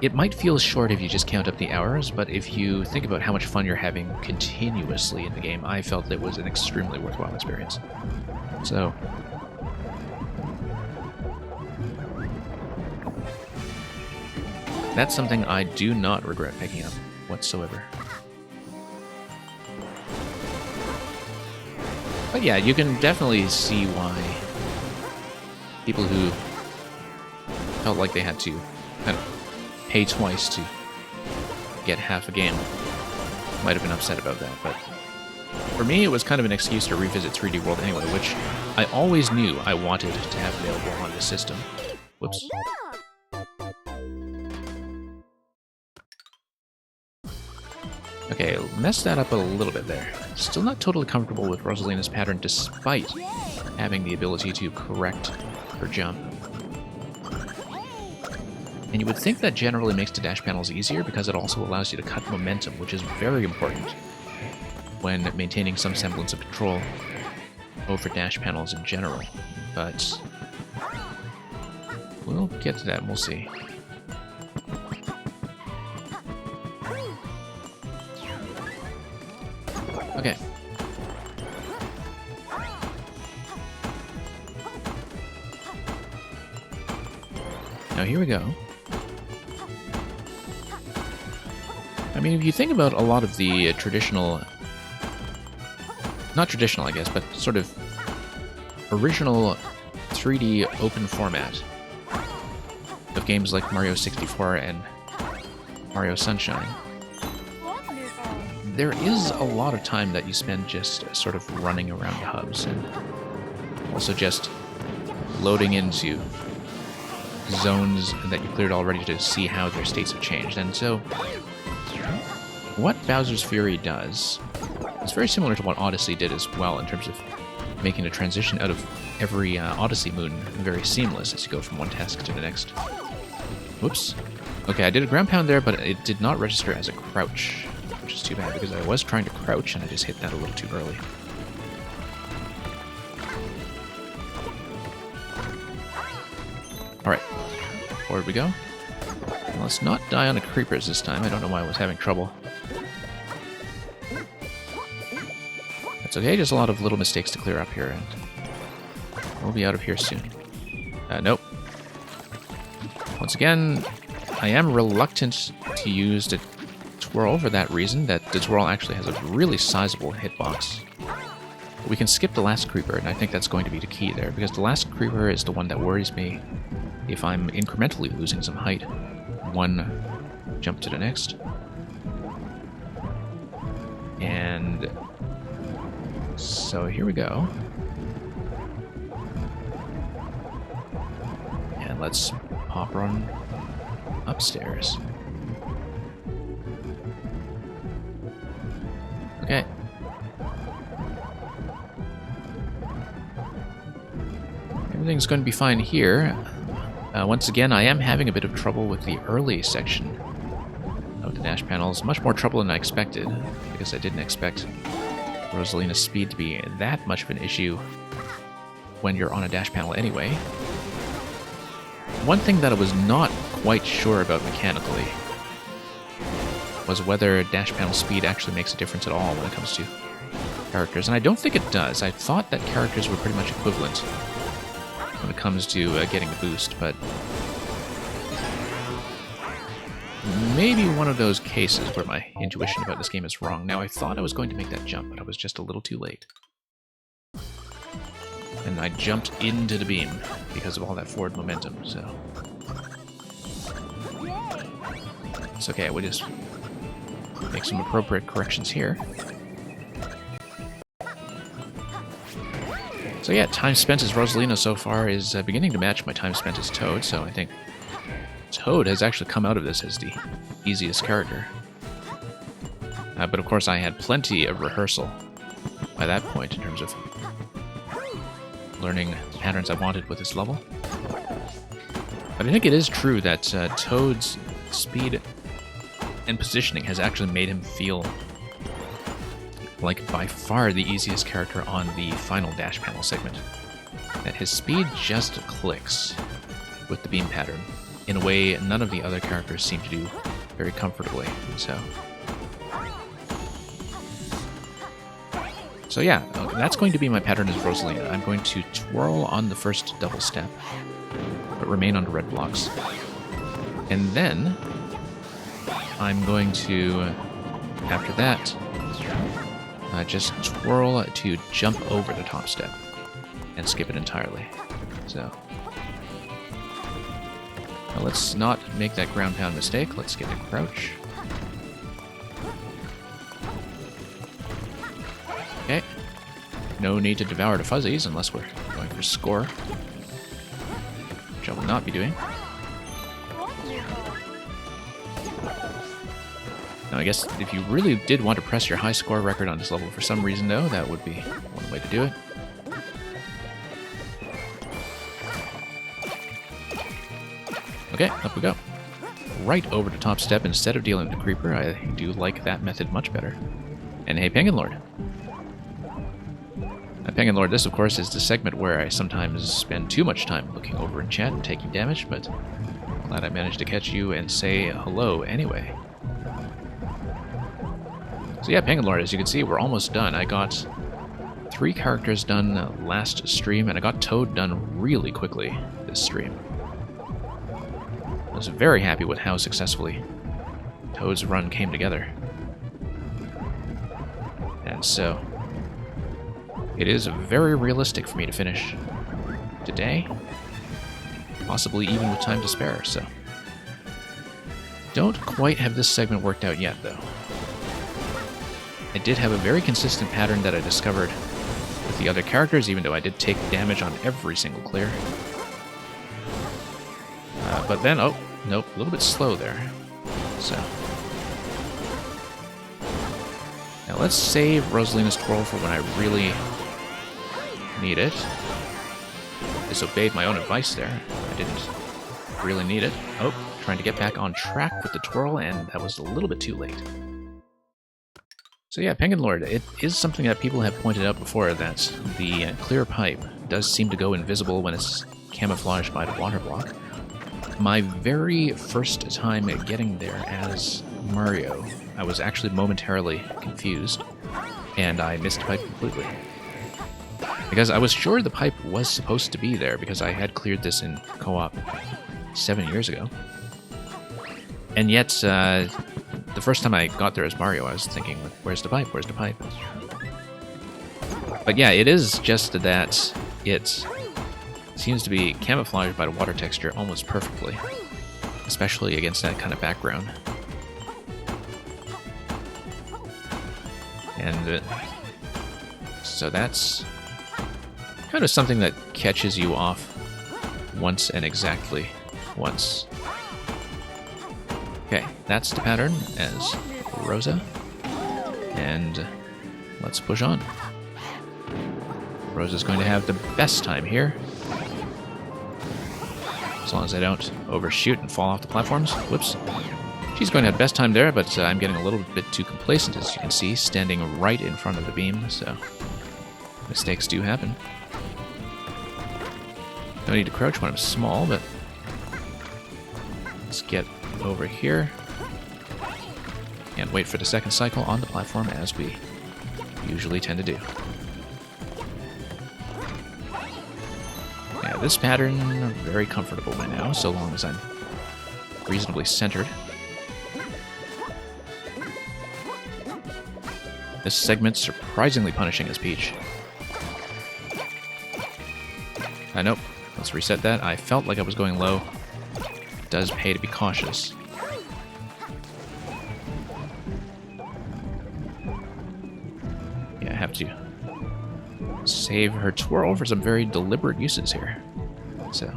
it might feel short if you just count up the hours, but if you think about how much fun you're having continuously in the game, I felt it was an extremely worthwhile experience. So That's something I do not regret picking up whatsoever. But yeah, you can definitely see why people who felt like they had to kind of pay twice to get half a game might have been upset about that. But for me, it was kind of an excuse to revisit 3D World anyway, which I always knew I wanted to have available on the system. Whoops. Okay, messed that up a little bit there. Still not totally comfortable with Rosalina's pattern despite having the ability to correct her jump. And you would think that generally makes the dash panels easier because it also allows you to cut momentum, which is very important when maintaining some semblance of control over dash panels in general. But we'll get to that and we'll see. Okay. Now here we go. I mean, if you think about a lot of the traditional... Not traditional, I guess, but sort of original 3D open format of games like Mario 64 and Mario Sunshine, there is a lot of time that you spend just sort of running around hubs and also just loading into zones that you cleared already to see how their states have changed. And so what Bowser's Fury does is very similar to what Odyssey did as well in terms of making the transition out of every Odyssey moon very seamless as you go from one task to the next. Whoops. Okay, I did a ground pound there, but it did not register as a crouch, which is too bad because I was trying to crouch and I just hit that a little too early. Alright, forward we go. Let's not die on the creepers this time. I don't know why I was having trouble. That's okay, just a lot of little mistakes to clear up here, and we'll be out of here soon. Nope. Once again, I am reluctant to use the twirl for that reason, that the twirl actually has a really sizable hitbox. We can skip the last creeper, and I think that's going to be the key there, because the last creeper is the one that worries me if I'm incrementally losing some height. One jump to the next. And so here we go. And let's pop run upstairs. Okay. Everything's going to be fine here. Once again, I am having a bit of trouble with the early section of the dash panels. Much more trouble than I expected, because I didn't expect Rosalina's speed to be that much of an issue when you're on a dash panel anyway. One thing that I was not quite sure about mechanically was whether dash panel speed actually makes a difference at all when it comes to characters, and I don't think it does. I thought that characters were pretty much equivalent when it comes to getting a boost, but maybe one of those cases where my intuition about this game is wrong. Now, I thought I was going to make that jump, but I was just a little too late. And I jumped into the beam because of all that forward momentum, so... It's okay, we'll just make some appropriate corrections here. So yeah, time spent as Rosalina so far is beginning to match my time spent as Toad, so I think Toad has actually come out of this as the easiest character. But of course I had plenty of rehearsal by that point in terms of learning the patterns I wanted with this level. But I think it is true that Toad's speed and positioning has actually made him feel like by far the easiest character on the final dash panel segment. That his speed just clicks with the beam pattern in a way none of the other characters seem to do very comfortably. So yeah, that's going to be my pattern as Rosalina. I'm going to twirl on the first double step, but remain on the red blocks. And then I'm going to, after that, just twirl to jump over the top step and skip it entirely. So now let's not make that ground pound mistake. Let's get a crouch. Okay. No need to devour the fuzzies unless we're going for score, which I will not be doing. Now, I guess if you really did want to press your high score record on this level for some reason, though, that would be one way to do it. Okay, up we go. Right over the top step instead of dealing with the creeper. I do like that method much better. And hey, Penguin Lord. Penguin Lord, this of course is the segment where I sometimes spend too much time looking over in chat and taking damage, but I'm glad I managed to catch you and say hello anyway. So yeah, Penguin Lord, as you can see, we're almost done. I got 3 characters done last stream, and I got Toad done really quickly this stream. I was very happy with how successfully Toad's run came together. And so it is very realistic for me to finish today, possibly even with time to spare, so don't quite have this segment worked out yet, though. I did have a very consistent pattern that I discovered with the other characters, even though I did take damage on every single clear. But then, oh, nope, a little bit slow there. So now let's save Rosalina's twirl for when I really need it. Disobeyed my own advice there. I didn't really need it. Oh, trying to get back on track with the twirl, and that was a little bit too late. So yeah, Penguin Lord, it is something that people have pointed out before, that the clear pipe does seem to go invisible when it's camouflaged by the water block. My very first time getting there as Mario, I was actually momentarily confused, and I missed the pipe completely. Because I was sure the pipe was supposed to be there, because I had cleared this in co-op 7 years ago. And yet, the first time I got there as Mario, I was thinking, where's the pipe? Where's the pipe? But yeah, it is just that it seems to be camouflaged by the water texture almost perfectly, especially against that kind of background. And so that's kind of something that catches you off once and exactly once. Okay, that's the pattern as Rosa, and let's push on. Rosa's going to have the best time here, as long as I don't overshoot and fall off the platforms. Whoops. She's going to have the best time there, but I'm getting a little bit too complacent, as you can see, standing right in front of the beam, so mistakes do happen. Don't need to crouch when I'm small, but let's get over here and wait for the second cycle on the platform, as we usually tend to do. Yeah, this pattern, very comfortable by now, so long as I'm reasonably centered. This segment's surprisingly punishing as Peach. Nope. Let's reset that. I felt like I was going low. It does pay to be cautious. Yeah, I have to save her twirl for some very deliberate uses here. So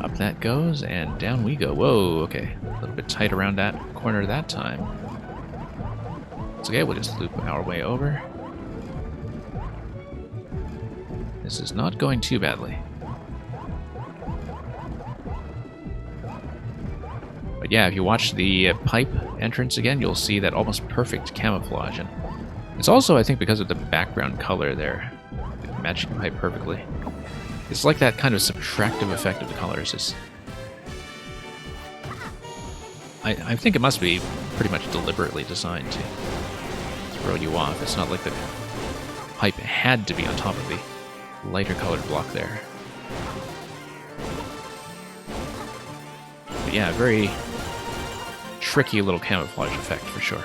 up that goes, and down we go. Whoa, okay. A little bit tight around that corner that time. It's okay, we'll just loop our way over. This is not going too badly. But yeah, if you watch the pipe entrance again, you'll see that almost perfect camouflage. And it's also, I think, because of the background color there. It matching the pipe perfectly. It's like that kind of subtractive effect of the colors. I think it must be pretty much deliberately designed to throw you off. It's not like the pipe had to be on top of the lighter colored block there. But yeah, very tricky little camouflage effect for sure.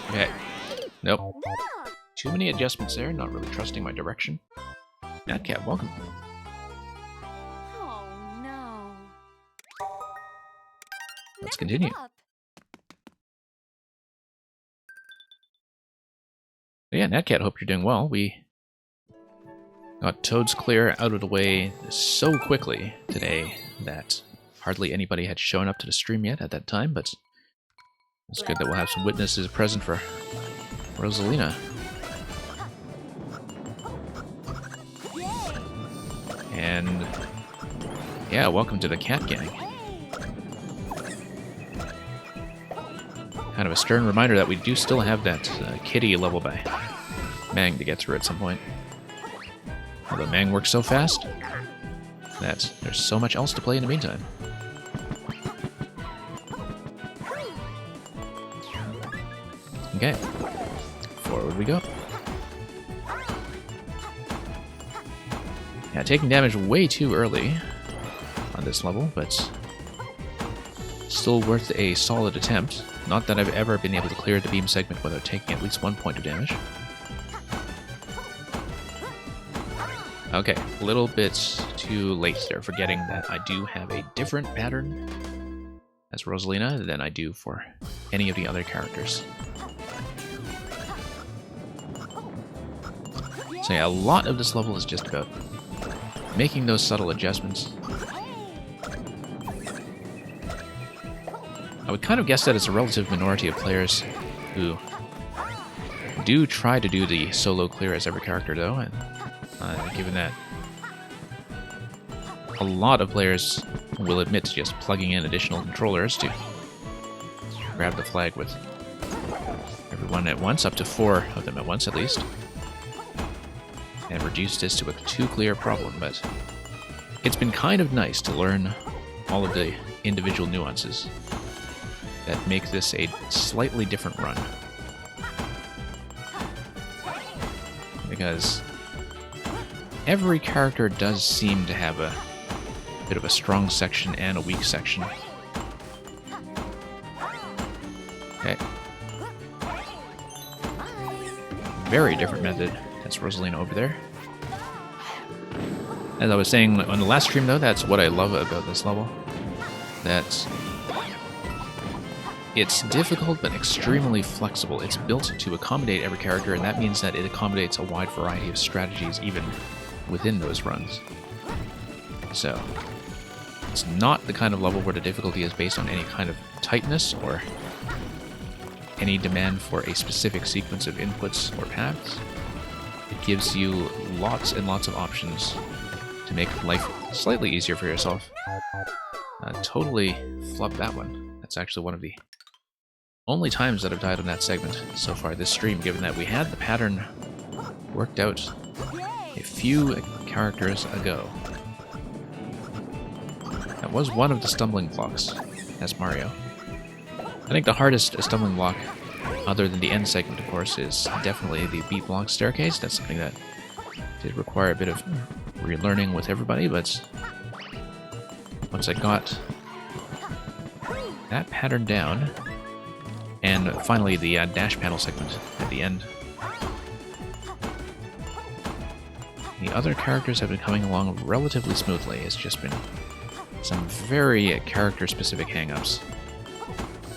Okay. Nope. Too many adjustments there, not really trusting my direction. Natcat, welcome. Oh no. Let's continue. Yeah, Natcat, hope you're doing well. We got Toad's Clear out of the way so quickly today that hardly anybody had shown up to the stream yet at that time, but it's good that we'll have some witnesses present for Rosalina. And yeah, welcome to the Cat Gang. Kind of a stern reminder that we do still have that kitty level by Mang to get through at some point. Although Mang works so fast that there's so much else to play in the meantime. Okay, forward we go. Yeah, taking damage way too early on this level, but still worth a solid attempt. Not that I've ever been able to clear the beam segment without taking at least 1 point of damage. Okay, a little bit too late there, forgetting that I do have a different pattern as Rosalina than I do for any of the other characters. So yeah, a lot of this level is just about making those subtle adjustments. I would kind of guess that it's a relative minority of players who do try to do the solo clear as every character, though, and given that a lot of players will admit to just plugging in additional controllers to grab the flag with everyone at once, up to 4 of them at once at least, and reduce this to a two-clear problem, but it's been kind of nice to learn all of the individual nuances that make this a slightly different run. Because every character does seem to have a bit of a strong section and a weak section. Okay. Very different method. That's Rosalina over there. As I was saying on the last stream, though, that's what I love about this level. That it's difficult but extremely flexible. It's built to accommodate every character, and that means that it accommodates a wide variety of strategies even within those runs. So, it's not the kind of level where the difficulty is based on any kind of tightness or any demand for a specific sequence of inputs or paths. It gives you lots and lots of options to make life slightly easier for yourself. Totally flubbed that one. That's actually one of the only times that I've died on that segment so far this stream, given that we had the pattern worked out a few characters ago. That was one of the stumbling blocks as Mario. I think the hardest stumbling block, other than the end segment of course, is definitely the beat block staircase. That's something that did require a bit of relearning with everybody, but once I got that pattern down, and finally the dash panel segment at the end, the other characters have been coming along relatively smoothly. It's just been some very character-specific hang-ups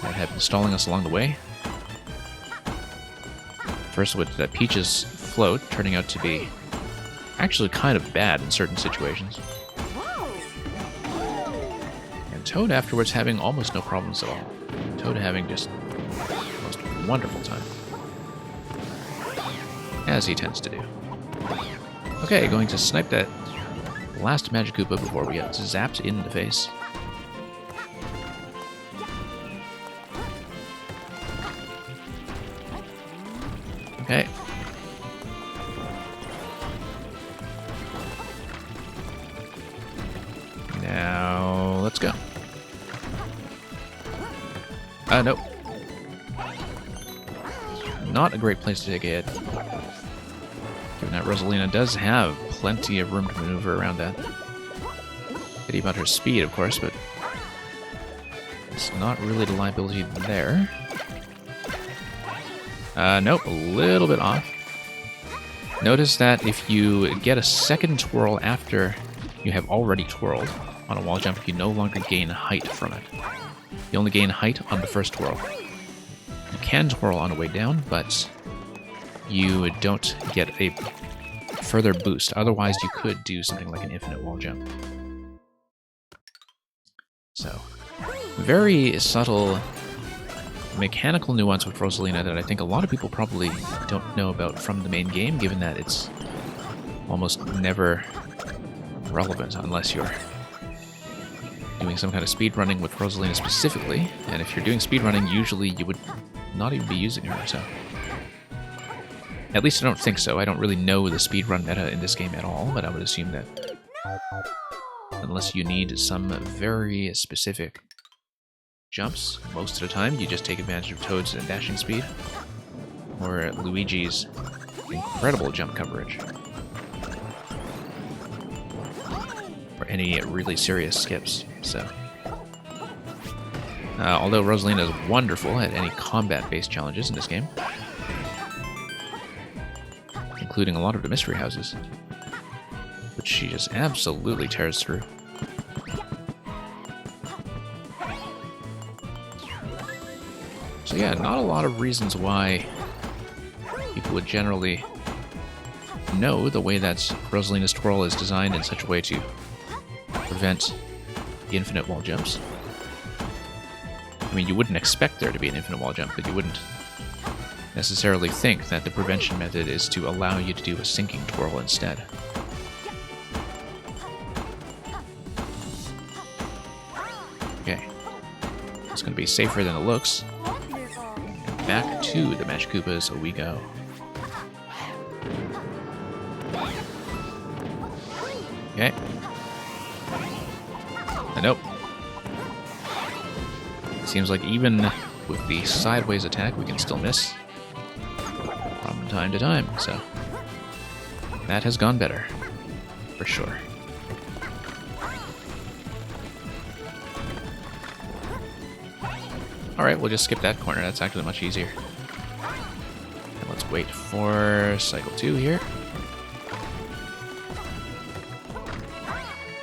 that have been stalling us along the way. First with Peach's float turning out to be actually kind of bad in certain situations. And Toad afterwards having almost no problems at all. Toad having just the most wonderful time. As he tends to do. Okay, going to snipe that last Magic Koopa before we get zapped in the face. Okay. Now, let's go. Nope. Not a great place to take a hit. Given that Rosalina does have plenty of room to maneuver around that. Pity about her speed, of course, but it's not really the liability there. Nope, a little bit off. Notice that if you get a second twirl after you have already twirled on a wall jump, you no longer gain height from it. You only gain height on the first twirl. You can twirl on the way down, but you don't get a further boost. Otherwise, you could do something like an infinite wall jump. So, very subtle mechanical nuance with Rosalina that I think a lot of people probably don't know about from the main game, given that it's almost never relevant unless you're doing some kind of speedrunning with Rosalina specifically. And if you're doing speedrunning, usually you would not even be using her, so... At least I don't think so. I don't really know the speedrun meta in this game at all, but I would assume that unless you need some very specific jumps, most of the time you just take advantage of Toad's dashing speed, or Luigi's incredible jump coverage, or any really serious skips. So, although Rosalina is wonderful at any combat-based challenges in this game, including a lot of the mystery houses, which she just absolutely tears through. So yeah, not a lot of reasons why people would generally know the way that Rosalina's twirl is designed in such a way to prevent the infinite wall jumps. I mean, you wouldn't expect there to be an infinite wall jump, but you wouldn't necessarily think that the prevention method is to allow you to do a sinking twirl instead. Okay. It's going to be safer than it looks. Back to the Mash Koopas we go. Okay. Nope. Seems like even with the sideways attack, we can still miss from time to time, so that has gone better, for sure. Alright, we'll just skip that corner. That's actually much easier. And let's wait for cycle 2 here.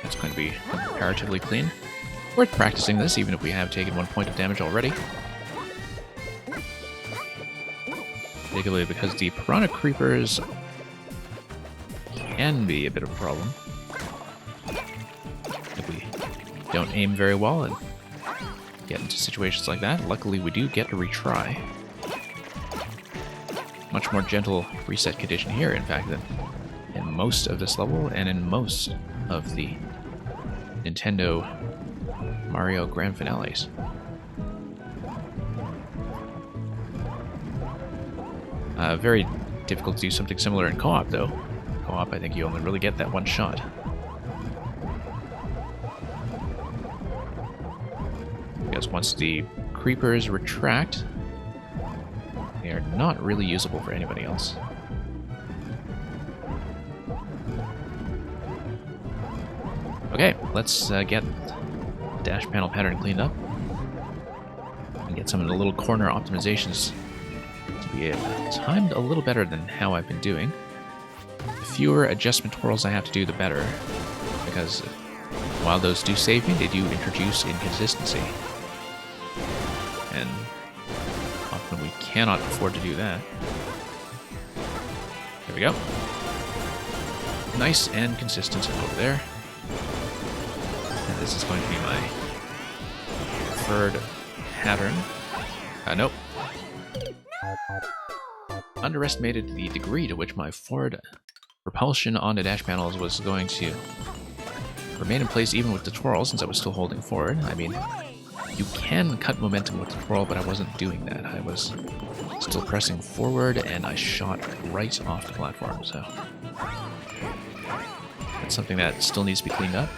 That's going to be comparatively clean. Worth practicing this, even if we have taken 1 point of damage already. Particularly because the Piranha Creepers can be a bit of a problem if we don't aim very well and get into situations like that. Luckily, we do get to retry. Much more gentle reset condition here, in fact, than in most of this level and in most of the Nintendo Mario Grand Finales. Very difficult to do something similar in co-op, though. Co-op, I think you only really get that one shot. Because once the creepers retract, they are not really usable for anybody else. Okay, let's get dash panel pattern cleaned up and get some of the little corner optimizations to be timed a little better than how I've been doing. The fewer adjustment twirls I have to do, the better, because while those do save me, they do introduce inconsistency. And often we cannot afford to do that. There we go. Nice and consistent over there. And this is going to be my preferred pattern. Nope. Underestimated the degree to which my forward propulsion on the dash panels was going to remain in place even with the twirl, since I was still holding forward. I mean, you can cut momentum with the twirl, but I wasn't doing that. I was still pressing forward, and I shot right off the platform, so that's something that still needs to be cleaned up.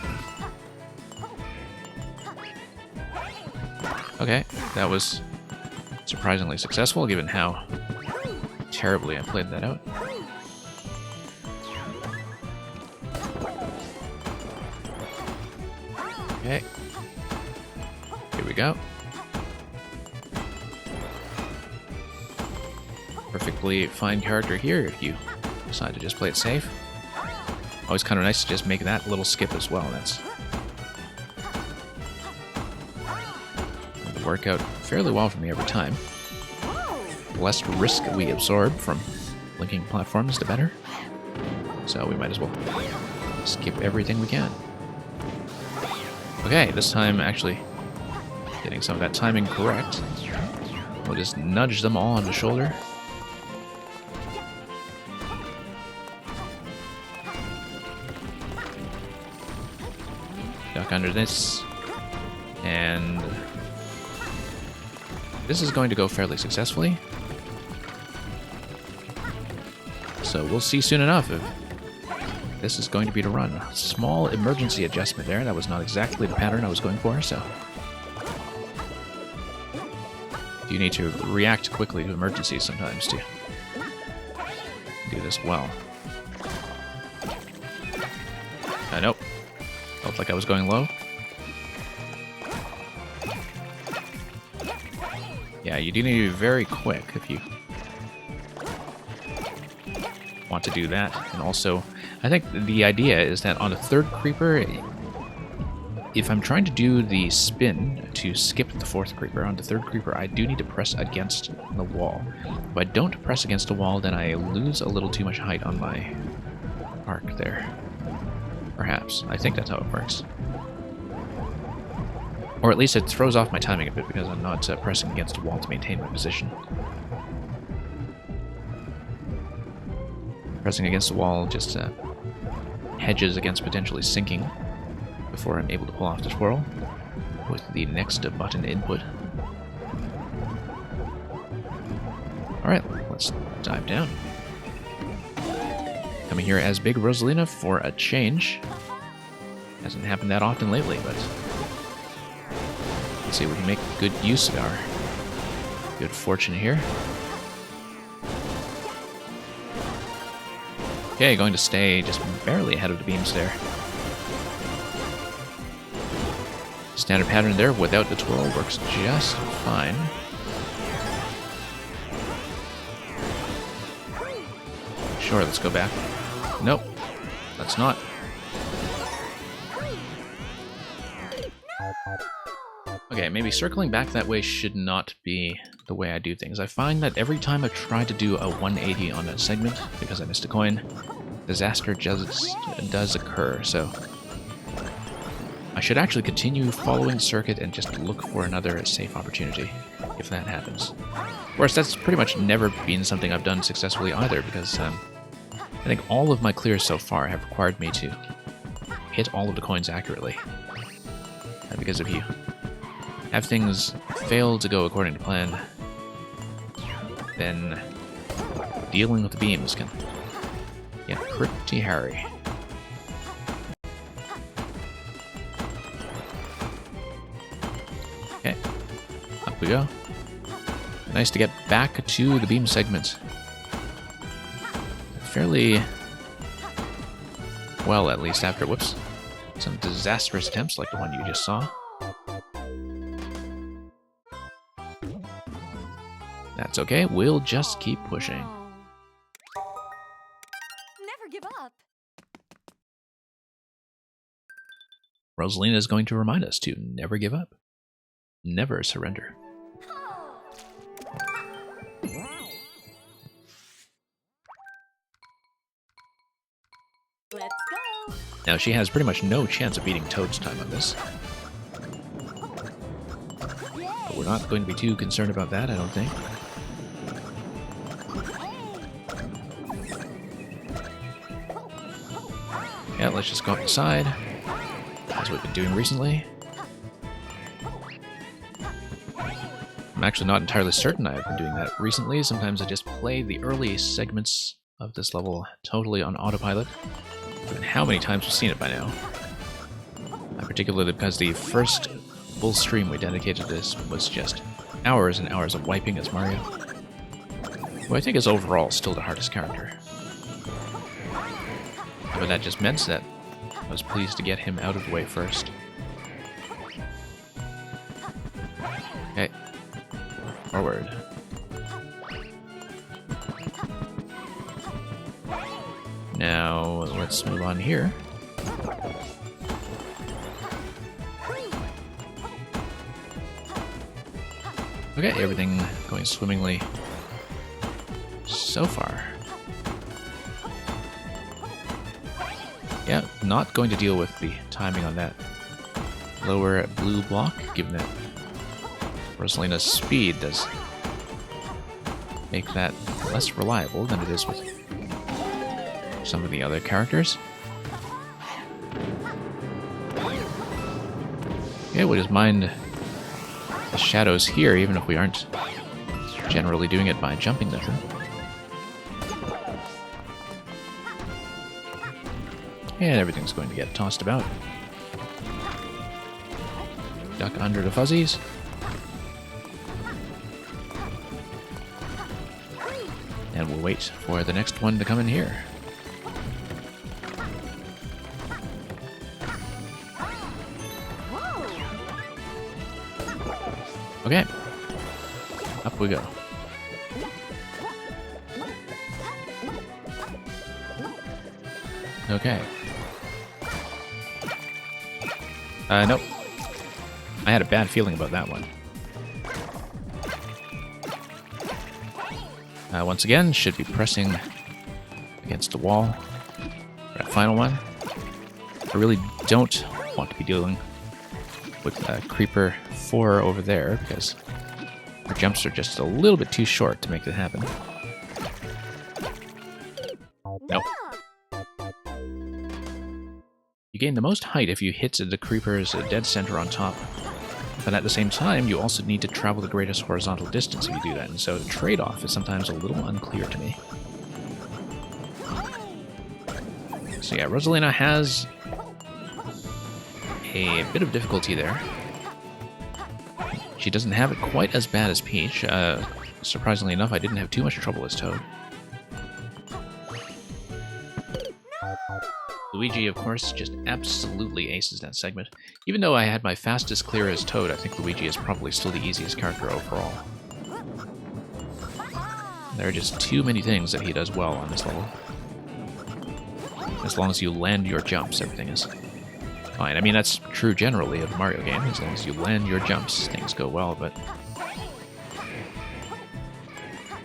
Okay, that was surprisingly successful, given how terribly I played that out. Okay. Here we go. Perfectly fine character here if you decide to just play it safe. Always kind of nice to just make that little skip as well. That's will work out fairly well for me every time. The less risk we absorb from linking platforms, the better. So we might as well skip everything we can. Okay, this time actually getting some of that timing correct. We'll just nudge them all on the shoulder. Duck under this. And this is going to go fairly successfully. So we'll see soon enough if this is going to be the run. A small emergency adjustment there. That was not exactly the pattern I was going for, so you need to react quickly to emergencies sometimes to do this well. Nope. Felt like I was going low. Yeah, you do need to be very quick if you want to do that. And also, I think the idea is that on a third creeper, if I'm trying to do the spin to skip the fourth creeper, on the third creeper, I do need to press against the wall. If I don't press against the wall, then I lose a little too much height on my arc there. Perhaps. I think that's how it works. Or at least it throws off my timing a bit because I'm not pressing against the wall to maintain my position. Pressing against the wall just hedges against potentially sinking before I'm able to pull off the twirl with the next button input. Alright, let's dive down. Coming here as Big Rosalina for a change. Hasn't happened that often lately, but let's see if we can make good use of our good fortune here. Okay, going to stay just barely ahead of the beams there. Standard pattern there without the twirl works just fine. Sure, let's go back. Nope, let's not. Okay, maybe circling back that way should not be the way I do things. I find that every time I've tried to do a 180 on a segment, because I missed a coin, disaster just does occur, so I should actually continue following the circuit and just look for another safe opportunity, if that happens. Of course, that's pretty much never been something I've done successfully either, because I think all of my clears so far have required me to hit all of the coins accurately. Because if you have things fail to go according to plan, then dealing with the beams can get pretty hairy. Okay, up we go. Nice to get back to the beam segment. Fairly well, at least after, whoops, some disastrous attempts like the one you just saw. That's okay, we'll just keep pushing. Never give up. Rosalina is going to remind us to never give up. Never surrender. Let's go. Now she has pretty much no chance of beating Toad's time on this. But we're not going to be too concerned about that, I don't think. Yeah, let's just go up the side, as we've been doing recently. I'm actually not entirely certain I've been doing that recently. Sometimes I just play the early segments of this level totally on autopilot. And how many times we've seen it by now. Particularly because the first full stream we dedicated to this was just hours and hours of wiping as Mario, who I think is overall still the hardest character. But that just meant that I was pleased to get him out of the way first. Okay. Forward. Now, let's move on here. Okay, everything going swimmingly so far. Yeah, not going to deal with the timing on that lower blue block, given that Rosalina's speed does make that less reliable than it is with some of the other characters. Yeah, we'll just mind the shadows here, even if we aren't generally doing it by jumping them. And everything's going to get tossed about. Duck under the fuzzies. And we'll wait for the next one to come in here. Okay. Up we go. Okay. Nope. I had a bad feeling about that one. Once again, should be pressing against the wall for that final one. I really don't want to be dealing with Creeper 4 over there, because our jumps are just a little bit too short to make that happen. Nope. You gain the most height if you hit the Creeper's dead center on top, but at the same time, you also need to travel the greatest horizontal distance if you do that, and so the trade-off is sometimes a little unclear to me. So yeah, Rosalina has a bit of difficulty there. She doesn't have it quite as bad as Peach. Surprisingly enough, I didn't have too much trouble as Toad. Luigi, of course, just absolutely aces that segment. Even though I had my fastest clear as Toad, I think Luigi is probably still the easiest character overall. There are just too many things that he does well on this level. As long as you land your jumps, everything is fine. I mean, that's true generally of a Mario game. As long as you land your jumps, things go well, but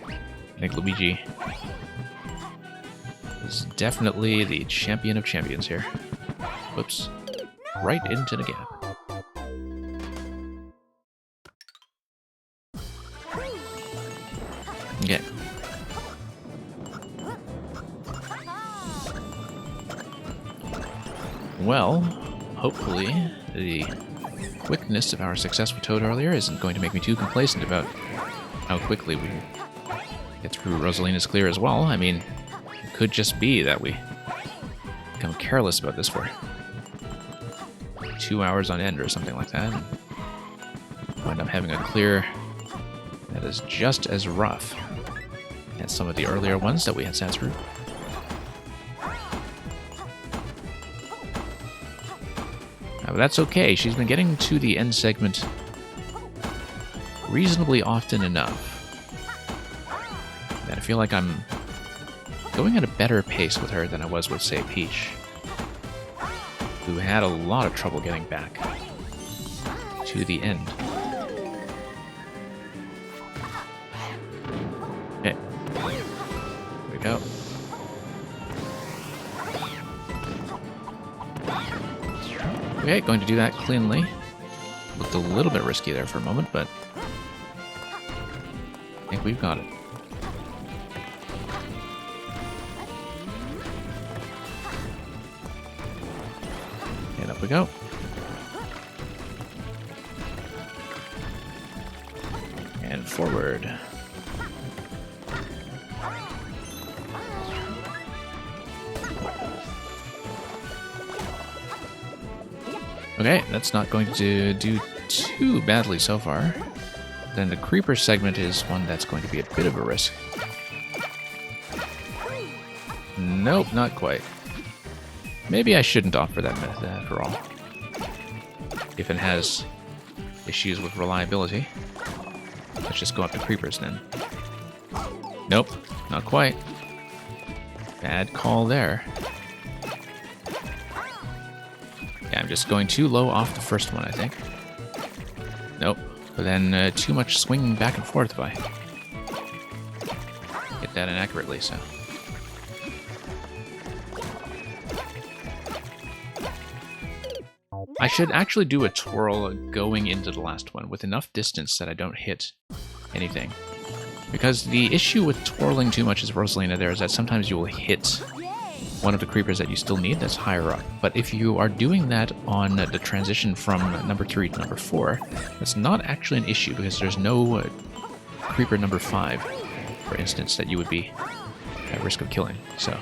I think Luigi is definitely the champion of champions here. Whoops. Right into the gap. Okay. Well, hopefully the quickness of our success with Toad earlier isn't going to make me too complacent about how quickly we get through Rosalina's clear as well. I mean, it could just be that we become careless about this for 2 hours on end or something like that, and wind up having a clear that is just as rough as some of the earlier ones that we had sat through. But that's okay. She's been getting to the end segment reasonably often enough that I feel like I'm going at a better pace with her than I was with, say, Peach, who had a lot of trouble getting back to the end. Okay. Here we go. Okay, going to do that cleanly. Looked a little bit risky there for a moment, but I think we've got it. And up we go. And forward. Okay, that's not going to do too badly so far. Then the Creeper segment is one that's going to be a bit of a risk. Nope, not quite. Maybe I shouldn't offer that method after all, if it has issues with reliability. Let's just go up to creepers then. Nope, not quite. Bad call there. Yeah, I'm just going too low off the first one, I think. Nope. But then too much swinging back and forth if I get that inaccurately, so. I should actually do a twirl going into the last one with enough distance that I don't hit anything. Because the issue with twirling too much as Rosalina there is that sometimes you will hit one of the creepers that you still need that's higher up. But if you are doing that on the transition from number 3 to number 4, that's not actually an issue because there's no creeper number 5, for instance, that you would be at risk of killing. So,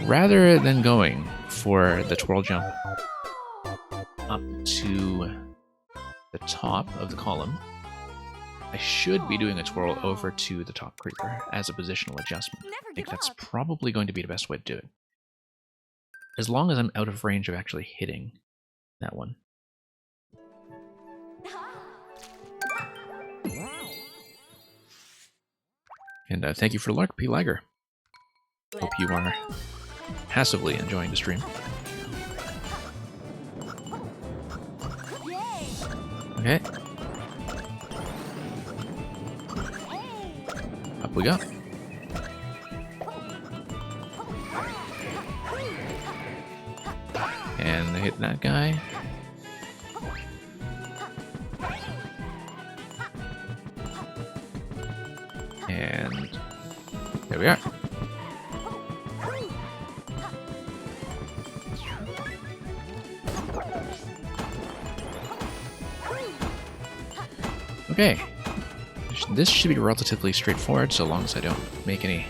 rather than going for the twirl jump up to the top of the column, I should be doing a twirl over to the top creeper as a positional adjustment. I think that's probably going to be the best way to do it. As long as I'm out of range of actually hitting that one. And thank you for luck, P. Liger. Hope you are passively enjoying the stream. Okay. Up we go. And hit that guy. And there we are. Okay. This should be relatively straightforward, so long as I don't make any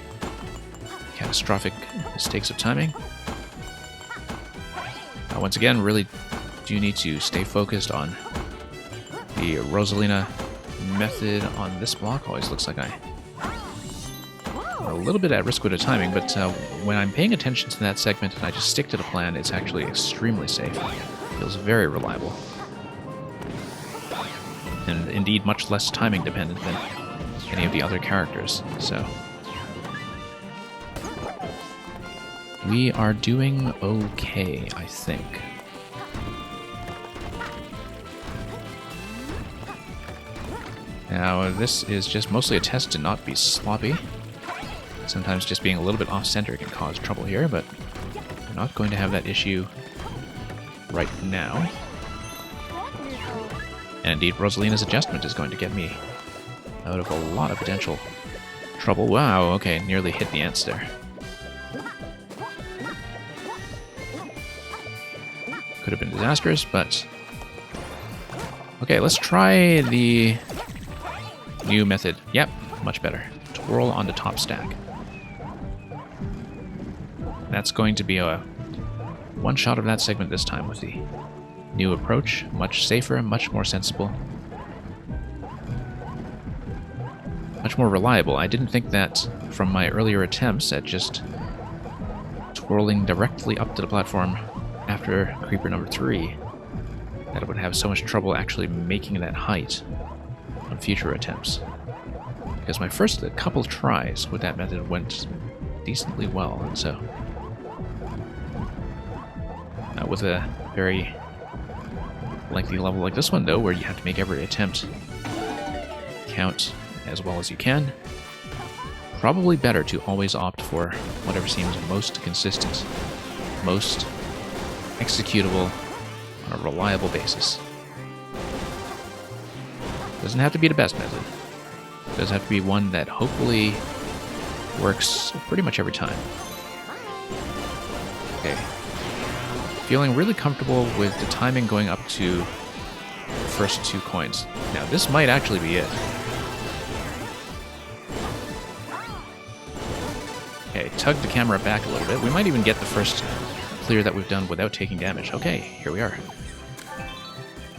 catastrophic mistakes of timing. Once again, really do need to stay focused on the Rosalina method on this block. Always looks like I'm a little bit at risk with the timing, but when I'm paying attention to that segment and I just stick to the plan, it's actually extremely safe. Feels very reliable. And indeed much less timing dependent than any of the other characters, so we are doing okay, I think. Now, this is just mostly a test to not be sloppy. Sometimes just being a little bit off-center can cause trouble here, but we're not going to have that issue right now. And indeed, Rosalina's adjustment is going to get me out of a lot of potential trouble. Wow, okay, nearly hit the ants there. Could have been disastrous, but... Okay, let's try the new method. Yep, much better. Twirl on the top stack. That's going to be a one shot of that segment this time with the new approach. Much safer, much more sensible. Much more reliable. I didn't think that from my earlier attempts at just twirling directly up to the platform after creeper number 3 that I would have so much trouble actually making that height on future attempts. Because my first couple tries with that method went decently well, and so with a very lengthy level like this one, though, where you have to make every attempt count as well as you can, probably better to always opt for whatever seems most consistent, most executable on a reliable basis. Doesn't have to be the best method. It does have to be one that hopefully works pretty much every time. Okay. Feeling really comfortable with the timing going up to the first 2 coins. Now, this might actually be it. Okay, tug the camera back a little bit. We might even get the first clear that we've done without taking damage. Okay, here we are.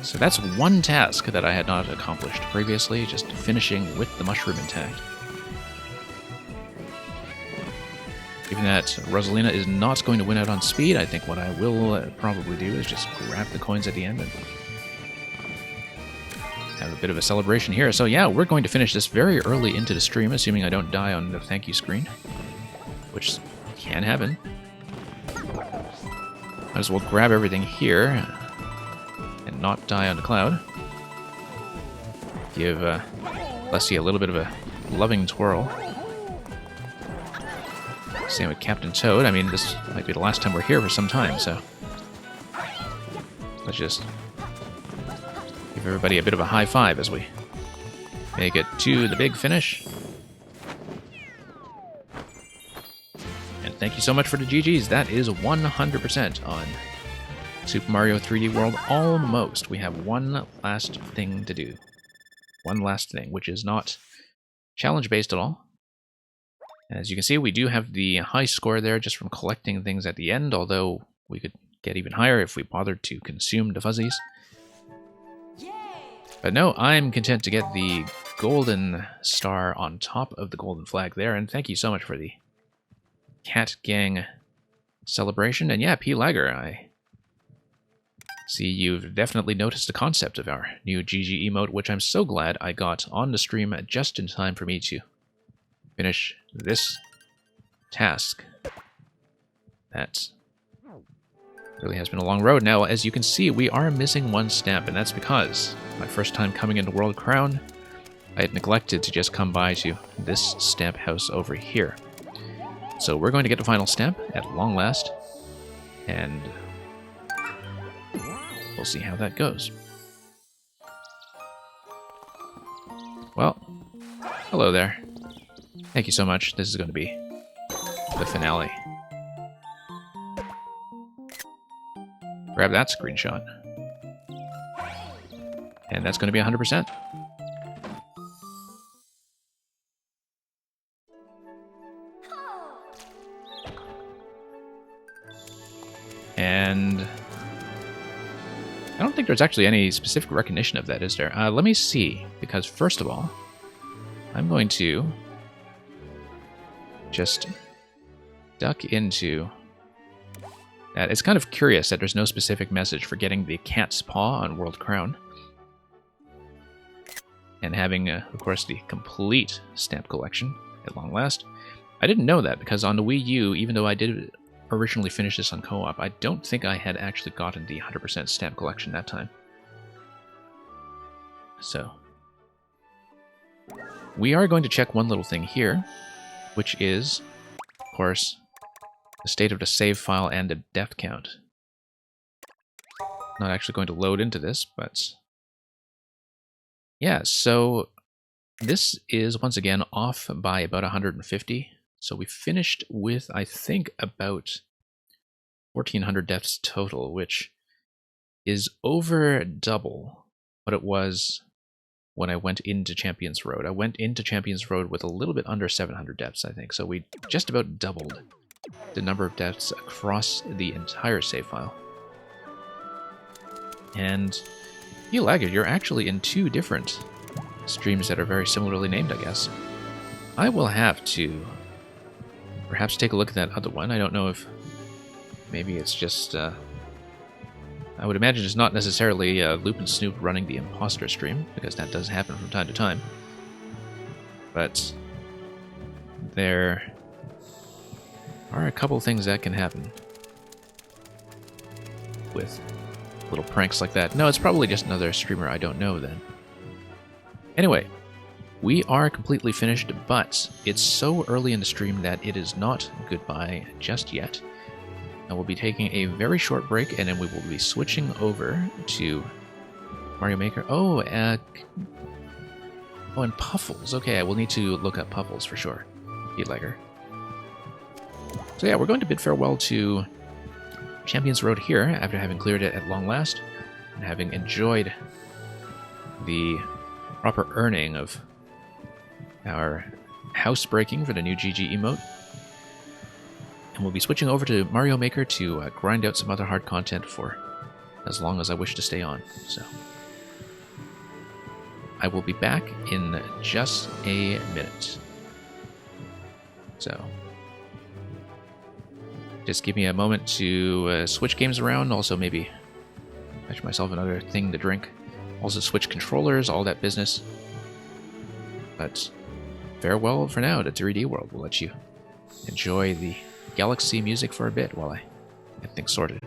So that's one task that I had not accomplished previously, just finishing with the mushroom intact. Given that Rosalina is not going to win out on speed, I think what I will probably do is just grab the coins at the end and have a bit of a celebration here. So yeah, we're going to finish this very early into the stream, assuming I don't die on the thank you screen, which can happen. Might as well grab everything here and not die on the cloud. Give Leslie a little bit of a loving twirl. Same with Captain Toad. I mean, this might be the last time we're here for some time, so let's just give everybody a bit of a high five as we make it to the big finish. And thank you so much for the GGs. That is 100% on Super Mario 3D World. Almost. We have one last thing to do. One last thing, which is not challenge-based at all. As you can see, we do have the high score there just from collecting things at the end, although we could get even higher if we bothered to consume the fuzzies. But no, I'm content to get the golden star on top of the golden flag there, and thank you so much for the Cat Gang celebration. And yeah, P. Lager, I see you've definitely noticed the concept of our new GG emote, which I'm so glad I got on the stream just in time for me to finish this task. That really has been a long road. Now, as you can see, we are missing one stamp, and that's because my first time coming into World Crown, I had neglected to just come by to this stamp house over here. So we're going to get the final stamp at long last, and we'll see how that goes. Well, hello there. Thank you so much. This is going to be the finale. Grab that screenshot. And that's going to be 100%. And I don't think there's actually any specific recognition of that, is there? Let me see, because first of all, I'm going to just duck into that. It's kind of curious that there's no specific message for getting the cat's paw on World Crown. And having, of course, the complete stamp collection at long last. I didn't know that because on the Wii U, even though I did originally finish this on co-op, I don't think I had actually gotten the 100% stamp collection that time. So we are going to check one little thing here, which is, of course, the state of the save file and the death count. Not actually going to load into this, but yeah, so this is once again off by about 150. So we finished with, I think, about 1,400 deaths total, which is over double what it was when I went into Champions Road. I went into Champions Road with a little bit under 700 deaths, I think. So we just about doubled the number of deaths across the entire save file. And you laggard, you're actually in two different streams that are very similarly named, I guess. I will have to perhaps take a look at that other one. I don't know if maybe it's just I would imagine it's not necessarily Loop and Snoop running the imposter stream, because that does happen from time to time. But there are a couple things that can happen with little pranks like that. No, it's probably just another streamer I don't know then. Anyway, we are completely finished, but it's so early in the stream that it is not goodbye just yet. And we'll be taking a very short break, and then we will be switching over to Mario Maker. Oh, and Puffles. Okay, I will need to look up Puffles for sure. Legger. So yeah, we're going to bid farewell to Champions Road here, after having cleared it at long last, and having enjoyed the proper earning of our housebreaking for the new GG emote. And we'll be switching over to Mario Maker to grind out some other hard content for as long as I wish to stay on. So I will be back in just a minute. So just give me a moment to switch games around, also maybe fetch myself another thing to drink. Also switch controllers, all that business. But farewell for now to 3D World. We'll let you enjoy the Galaxy music for a bit while I get things sorted.